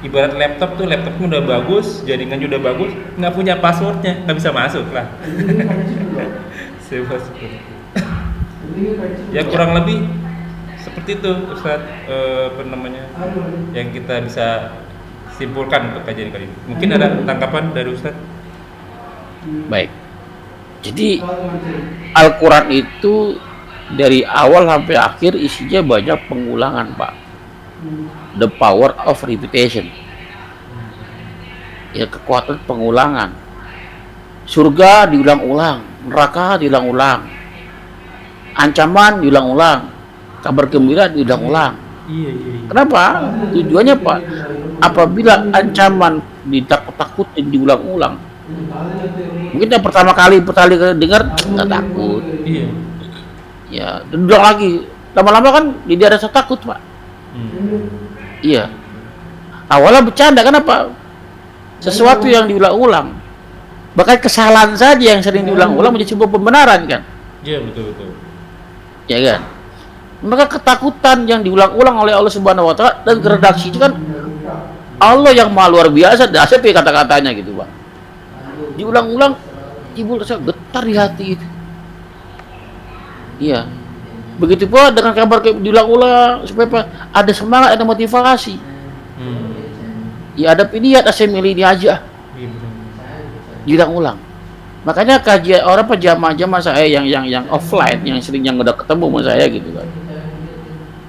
Ibarat laptopnya udah bagus, jaringannya udah bagus, nggak punya passwordnya, nggak bisa masuk lah. Sewa seperti itu. Ya kurang lebih seperti itu Ustaz, apa namanya, yang kita bisa simpulkan untuk kajian kali ini. Mungkin ada tanggapan dari Ustaz? Baik. Jadi Al-Quran itu dari awal sampai akhir isinya banyak pengulangan, Pak. The power of repetition. Ya, kekuatan pengulangan. Surga diulang-ulang, neraka diulang-ulang, ancaman diulang-ulang, kabar gembira diulang-ulang. Iya. Kenapa? Tujuannya, Pak, apabila ancaman ditakut-takutin diulang-ulang, mungkin yang pertama kali dengar nggak takut, Iya. ya, dan ulang lagi, lama-lama kan dia rasa takut, Pak. Iya, awalnya bercanda, kenapa? Sesuatu yang diulang-ulang, bahkan kesalahan saja yang sering diulang-ulang menjadi sebuah pembenaran, kan? Iya, betul. Ya kan? Maka ketakutan yang diulang-ulang oleh Allah Subhanahu wa Ta'ala dan redaksi itu kan Allah yang maha luar biasa, dasar kata-katanya gitu, Pak. Diulang-ulang, timbul rasa getar di hati itu. Iya. Begitu pula dengan kabar diulang-ulang supaya apa? Ada semangat, ada motivasi. Ya, ada pilihan, saya milih ini aja. Iya, betul. Diulang-ulang. Makanya kajian orang jamaah saya yang offline, yang udah ketemu sama saya gitu kan.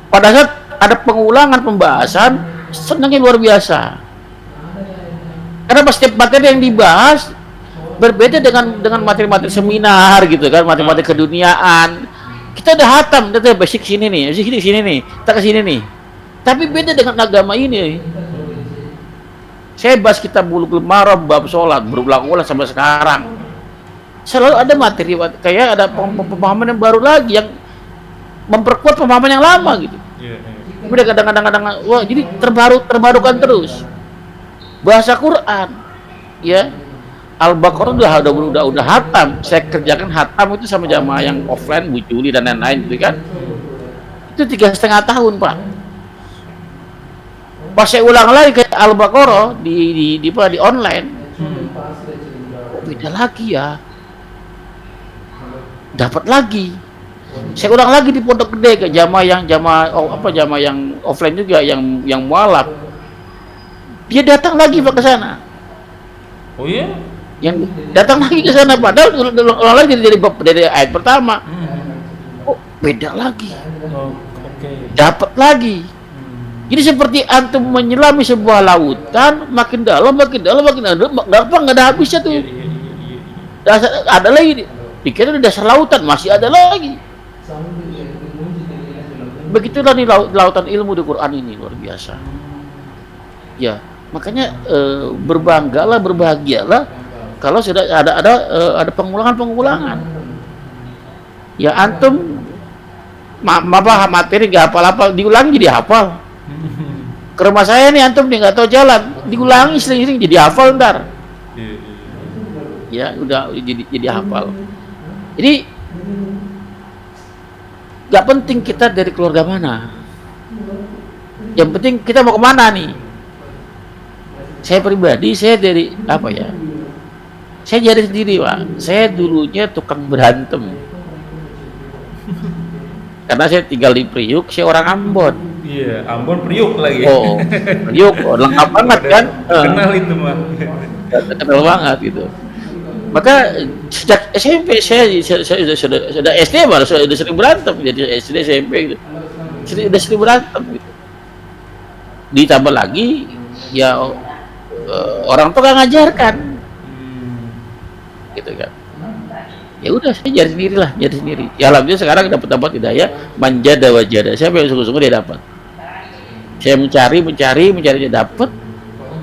Pada saat ada pengulangan pembahasan, senangnya luar biasa. Karena setiap materi yang dibahas berbeda dengan materi-materi seminar gitu kan, materi-materi keduniaan. Kita udah hatam, kita basic sini nih, sini nih, kita ke sini nih. Tapi beda dengan agama ini. Saya bahas kitab Bulughul Maram bab sholat berulang-ulang sampai sekarang. Selalu ada materi kayak ada pemahaman yang baru lagi yang memperkuat pemahaman yang lama gitu. Kemudian kadang-kadang wah, jadi terbarukan terus. Bahasa Quran, ya. Al-Baqarah udah hatam. Saya kerjakan hatam itu sama jamaah yang offline, Bu Juli dan lain-lain gitu kan. Itu 3,5 tahun, Pak. Pas saya ulang lagi ke Al-Baqarah di online, beda lagi ya. Dapat lagi. Saya ulang lagi di Pondok Gede ke jamaah yang offline juga yang mualaf. Dia datang lagi Pak ke sana. Oh iya? Yang datang lagi ke sana padahal ulang lagi dari ayat pertama. Oh, beda lagi. Oke. Dapat lagi. Jadi seperti antum menyelami sebuah lautan, makin dalam, nggak ada habisnya tuh. Ada lagi. Dikira di dasar lautan masih ada lagi. Begitulah nih lautan ilmu di Quran ini, luar biasa. Ya, makanya berbahagialah kalau sudah ada pengulangan. Ya, antum materi nggak hafal, diulangi jadi hafal. Ke rumah saya nih antum nih nggak tahu jalan, diulangi sering-sering jadi hafal ntar. Ya, udah jadi hafal. Jadi nggak penting kita dari keluarga mana, yang penting kita mau kemana nih. Saya pribadi, saya dari apa ya? Saya jadi sendiri, Pak. Saya dulunya tukang berantem. Karena saya tinggal di Priuk, saya orang Ambon. Iya, Ambon Priuk lagi. Oh, Priuk, lengkap banget kan? Kenal itu mah. Kenal banget gitu. Maka sejak SMP saya sudah SD baru sudah sering berantem, jadi SD SMP gitu. Udah sering berantem gitu. Ditambah lagi ya orang tua ngajarkan. Gitu kan. Ya udah saya jadi sendiri. Ya alhamdulillah sekarang dapat hidayah, manjada wajada. Siapa yang sungguh-sungguh dia dapat. Saya mencari dia dapat.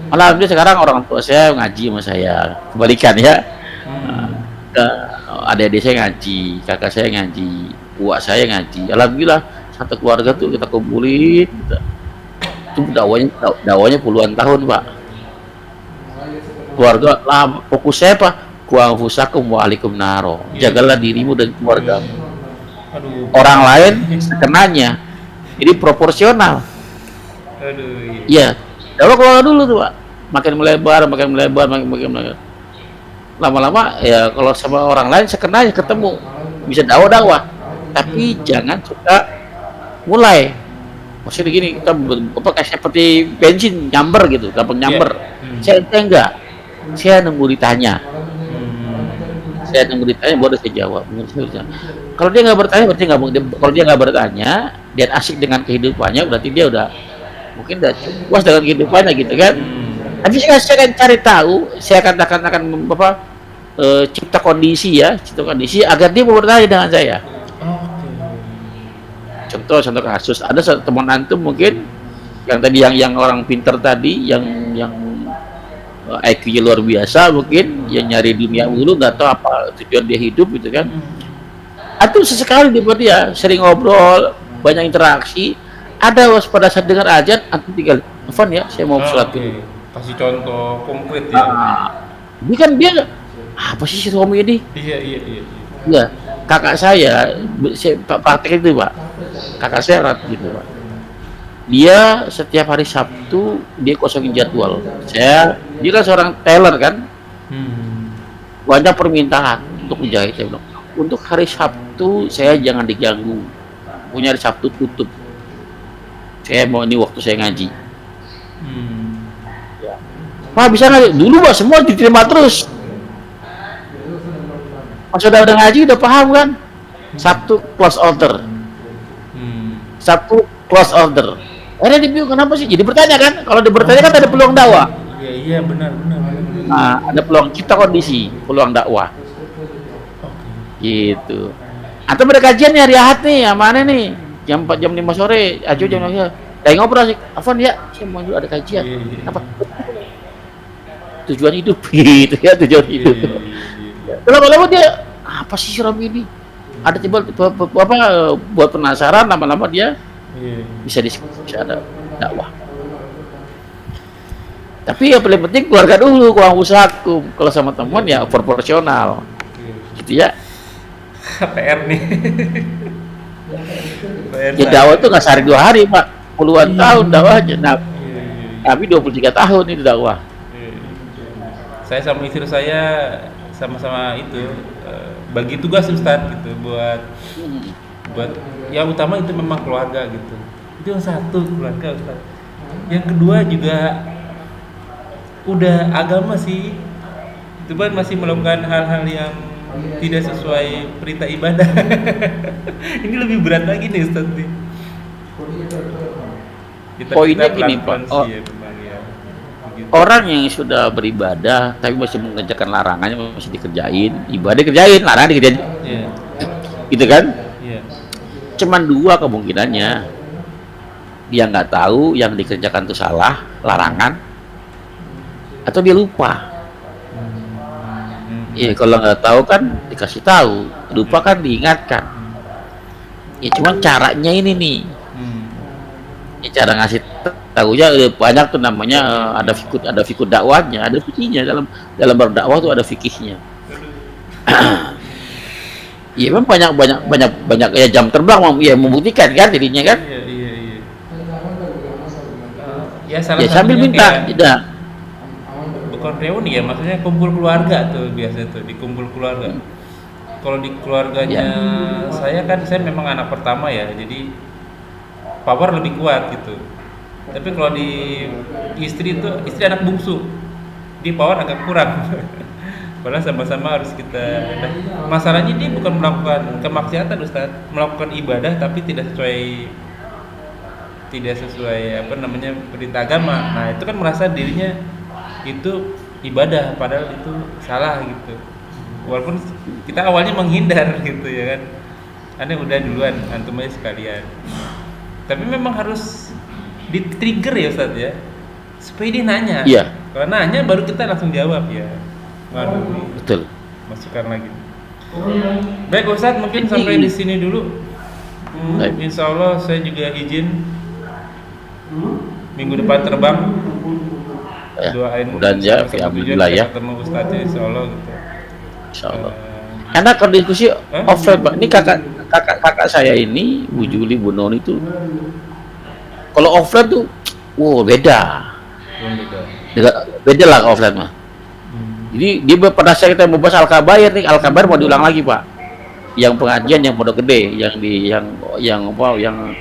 Alhamdulillah sekarang orang tua saya ngaji sama saya. Kebalikan ya. Adik-adik saya ngaji, kakak saya ngaji, uak saya ngaji. Alhamdulillah satu keluarga tuh kita kumpulin. Itu dakwanya puluhan tahun, Pak. Keluarga lama. Fokus saya Pak, ku anfusakum wa alaikum naro. Jagalah dirimu dan keluargamu. Orang lain sekenanya. Jadi proporsional. Iya. Kalau keluar dulu tuh, Pak. Makin melebar. Lama-lama ya kalau sama orang lain sekenanya ketemu. bisa dakwah, tapi jangan suka mulai. Maksudnya gini, kita kayak seperti bensin nyamber gitu, gampang nyamber. Saya enggak, saya nunggu ditanya. Saya nunggu ditanya baru saya jawab. Kalau dia nggak bertanya berarti nggak. Kalau dia nggak bertanya, dia asik dengan kehidupannya, berarti dia udah mungkin udah puas dengan kehidupannya gitu kan. Tapi saya akan cari tahu, saya akan cipta kondisi agar dia mau bertanya dengan saya. Contoh kasus, ada satu teman antum mungkin yang tadi yang orang pintar tadi, yang IQ-nya luar biasa mungkin, yang nyari dunia dulu, nggak tahu apa tujuan dia hidup gitu kan. Antum sesekali dia sering ngobrol, banyak interaksi, ada pada saat dengar azan antum tinggal telepon ya, saya mau sholat dulu. Kasih contoh konkret ya. Ini kan dia apa sih suami ini? Iya. Kakak saya praktek itu Pak. Kakak saya gitu Pak. Dia setiap hari Sabtu dia kosongin jadwal. Dia kan seorang tailor kan. Banyak permintaan untuk menjahit. Saya bilang, untuk hari Sabtu saya jangan diganggu. Punya hari Sabtu tutup. Saya mau ini waktu saya ngaji. Ya. Pak bisa nggak? Dulu Pak semua diterima terus. Pas udah ngaji udah paham kan? Sabtu close order. Sabtu close order. Akhirnya dia bingung kenapa sih? Jadi bertanya kan? Kalau dia bertanya kan ada peluang dakwah. Iya benar. Nah, ada peluang cipta kondisi, peluang dakwah. Gitu. Atau pada kajian nih hari Ahad nih, yang mana nih? Jam 4 jam 5 sore, aja jam 5 sore. Lagi ngobrol sih. Afwan ya, saya mau dulu ada kajian. Apa? Tujuan hidup gitu ya, tujuan hidup. Lama-lama dia apa sih Ram ini? Ada tiba buat penasaran, lama-lama dia bisa ada dakwah. Tapi yang paling penting keluarga dulu, kurang usahaku. Kalau sama teman ya proporsional, gitu ya. PR nih. Ya dakwah itu nggak sehari 2 hari Pak, puluhan tahun dakwahnya. Nah, kami 23 tahun itu dakwah. Saya sama istri saya sama-sama itu bagi tugas Ustadz gitu buat yang utama itu memang keluarga gitu. Itu yang satu, keluarga Ustadz. Yang kedua juga udah agama sih, itu kan masih melakukan hal-hal yang tidak sesuai perintah ibadah. Ini lebih berat lagi nih Ustadz nih. Poinnya gini Pak, orang yang sudah beribadah tapi masih mengerjakan larangannya, masih dikerjain, ibadah dikerjain, larangan dikerjain, gitu kan? Cuman 2 kemungkinannya, dia nggak tahu yang dikerjakan itu salah, larangan, atau dia lupa. Iya, kalau nggak tahu kan dikasih tahu, lupa kan diingatkan. Ya cuman caranya ini nih. Ya, cara ngasih tahunya banyak tuh, namanya ada fikih dakwahnya, ada fikihnya, dalam berdakwah tuh ada fikihnya. Iya memang banyak ya jam terbang ya membuktikan kan dirinya kan. Ya salah ya sambil minta tidak. Bukan reuni ya, maksudnya kumpul keluarga tuh biasa tuh, di kumpul keluarga. Kalau di keluarganya saya memang anak pertama ya, jadi power lebih kuat gitu. Tapi kalau di istri anak bungsu, di power agak kurang. Padahal sama-sama harus kita. Nah, masalahnya dia bukan melakukan kemaksiatan Ustaz, melakukan ibadah tapi tidak sesuai perintah agama. Nah itu kan merasa dirinya itu ibadah, padahal itu salah gitu. Walaupun kita awalnya menghindar gitu ya kan. Anda udah duluan, antum aja sekalian. Tapi memang harus di-trigger ya Ustaz ya, supaya dia nanya. Iya. Kalau nanya baru kita langsung jawab ya. Waduh, betul. Masukkan lagi. Baik Ustaz, mungkin sampai di sini dulu. Insya Allah saya juga izin minggu depan terbang. Doain. Dan ya, alhamdulillah ya. Ketemu Ustaz Insya Allah gitu. Insya Allah. Karena kalau diskusi offline Pak, ini kakak saya ini, Bu Juli, Bu Noni itu kalau offline tuh, beda lah kalau offline mah. Jadi dia pada saat kita mau bahas Al-Kabair nih, Al-Kabair mau diulang lagi Pak. yang pengajian yang pondok gede, yang di yang apa yang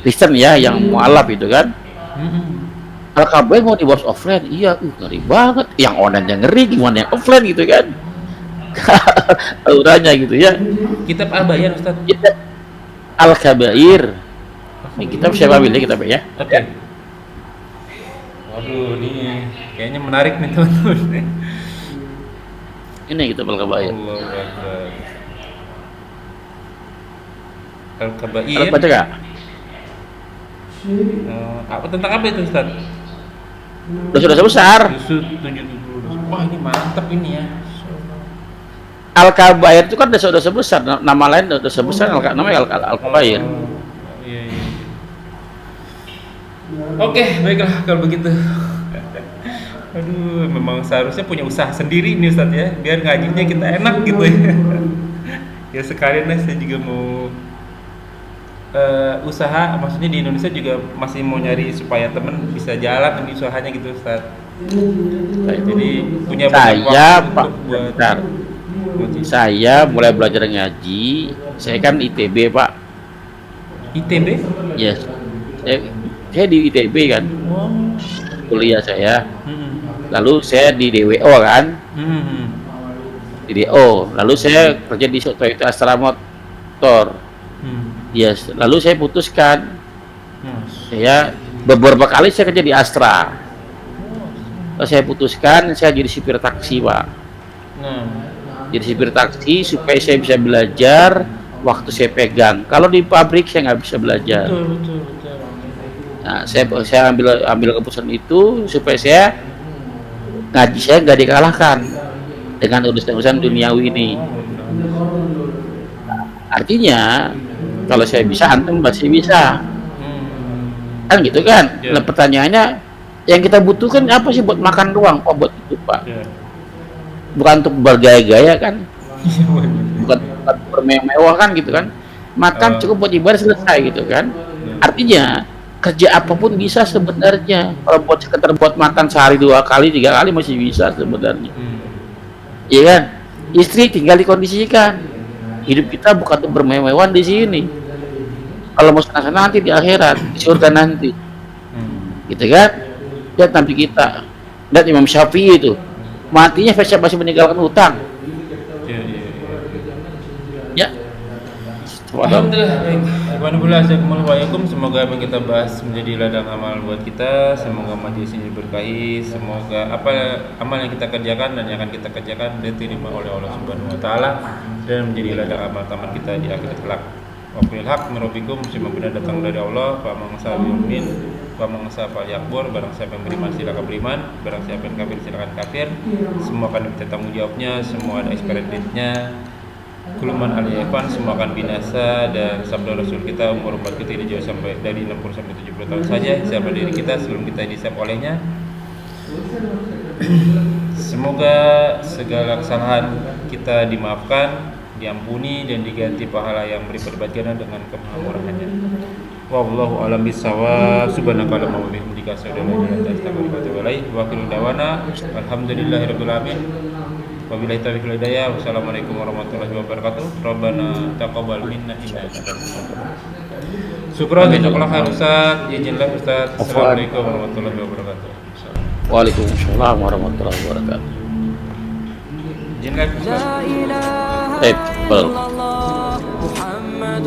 Kristen ya, yang mualaf itu kan. Al-Kabair mau dibawa offline, iya, ngeri banget. Yang online yang ngeri, gimana yang offline gitu kan? Auranya gitu ya. Kitab Al-Bayan Ustaz. Kita Al-Kabair. Ini kitab siapa ambil ya kitab ya? Oke. Waduh, ini kayaknya menarik nih teman-teman. Ini kitab Al-Kabair. Allahu Akbar. Al-Kabair. Kalau baca nggak? Apa tentang apa itu Ustaz? Dosa-dosa besar. Yusuf 70. Wah, ini mantap ini ya. Al-Kabair itu kan dosa-dosa besar. Nama lain dosa besar namanya Al-Kabair. Iya, iya. Oke, baiklah kalau begitu. Aduh, memang seharusnya punya usaha sendiri nih Ustaz ya, biar ngajinya kita enak gitu ya. Ya sekalian saya juga mau usaha, maksudnya di Indonesia juga masih mau nyari supaya temen bisa jalan ini usahanya gitu Ustaz. Jadi punya banyak Saya waktu Pak, untuk buat bentar. Saya mulai belajar ngaji. Saya kan ITB Pak. ITB? Yes. Saya di ITB kan. Kuliah saya. Lalu saya di DWO kan. Di DO. Lalu saya kerja di Toyota Astra Motor. Yes. Lalu saya putuskan. Saya beberapa kali saya kerja di Astra. Lalu saya putuskan saya jadi supir taksi Pak. Jadi supir taksi supaya saya bisa belajar waktu saya pegang. Kalau di pabrik saya nggak bisa belajar. Betul. Nah, saya ambil keputusan itu supaya saya ngaji saya nggak dikalahkan dengan urusan-urusan duniawi ini. Artinya kalau saya bisa, antum masih bisa. Kan gitu kan? Nah, pertanyaannya yang kita butuhkan apa sih? Buat makan doang, kok buat itu Pak? Bukan untuk bergaya-gaya kan? bukan bermewah kan gitu kan? Makan cukup buat ibadah selesai gitu kan? Artinya kerja apapun bisa sebenarnya. Kalau buat sekedar buat makan sehari 2 kali 3 kali masih bisa sebenarnya. Iya kan? Istri tinggal dikondisikan. Hidup kita bukan untuk bermewah-mewahan di sini. Kalau mau sana nanti di akhirat, di surga nanti. Gitu kan? Lihat nanti kita. Lihat Imam Syafi'i itu. Matinya masih meninggalkan hutang. Ya. Alhamdulillah. Semoga apa yang kita bahas menjadi ladang amal buat kita. Semoga majelis ini berkahi. Semoga amal yang kita kerjakan dan yang akan kita kerjakan diterima oleh Allah Subhanahu Wa Taala dan menjadi ladang amal taman kita di akhirat kelak. Waqil haq merobikum, semua benar datang dari Allah. Wa mangsa yumin, wa mangsa fal yakbur. Barang siapa yang beriman silakan beriman, barang siapa yang kafir silakan kafir. Semua akan diminta tanggung jawabnya, semua ada expiry date-nya. Kuluman al-Yapan semua akan binasa, dan sabda Rasul kita umur umat kita ini jauh sampai dari 60 sampai 70 tahun saja. Siapa diri kita sebelum kita dihisab olehnya. Semoga segala kesalahan kita dimaafkan, diampuni, dan diganti pahala yang berlipat ganda dengan kemahamurahannya. Wallahu a'lam bishawab. Subhanakallahumma wa bihamdika asyhadu an la ilaha illa anta astaghfiruka wa atubu ilaik. Wa akhiru da'wana alhamdulillahirabbil alamin. Wabillahi taufiq wal hidayah. Wassalamualaikum warahmatullahi wabarakatuh. Rabbana taqabbal minna innaka antas samiul alim. Syukran jazakallahu khair Ustaz. Izinlah Ustaz. Assalamualaikum warahmatullahi wabarakatuh. Waalaikumsalam warahmatullahi wabarakatuh. Izinlah Ustaz. لا إله Baik, إلا الله محمد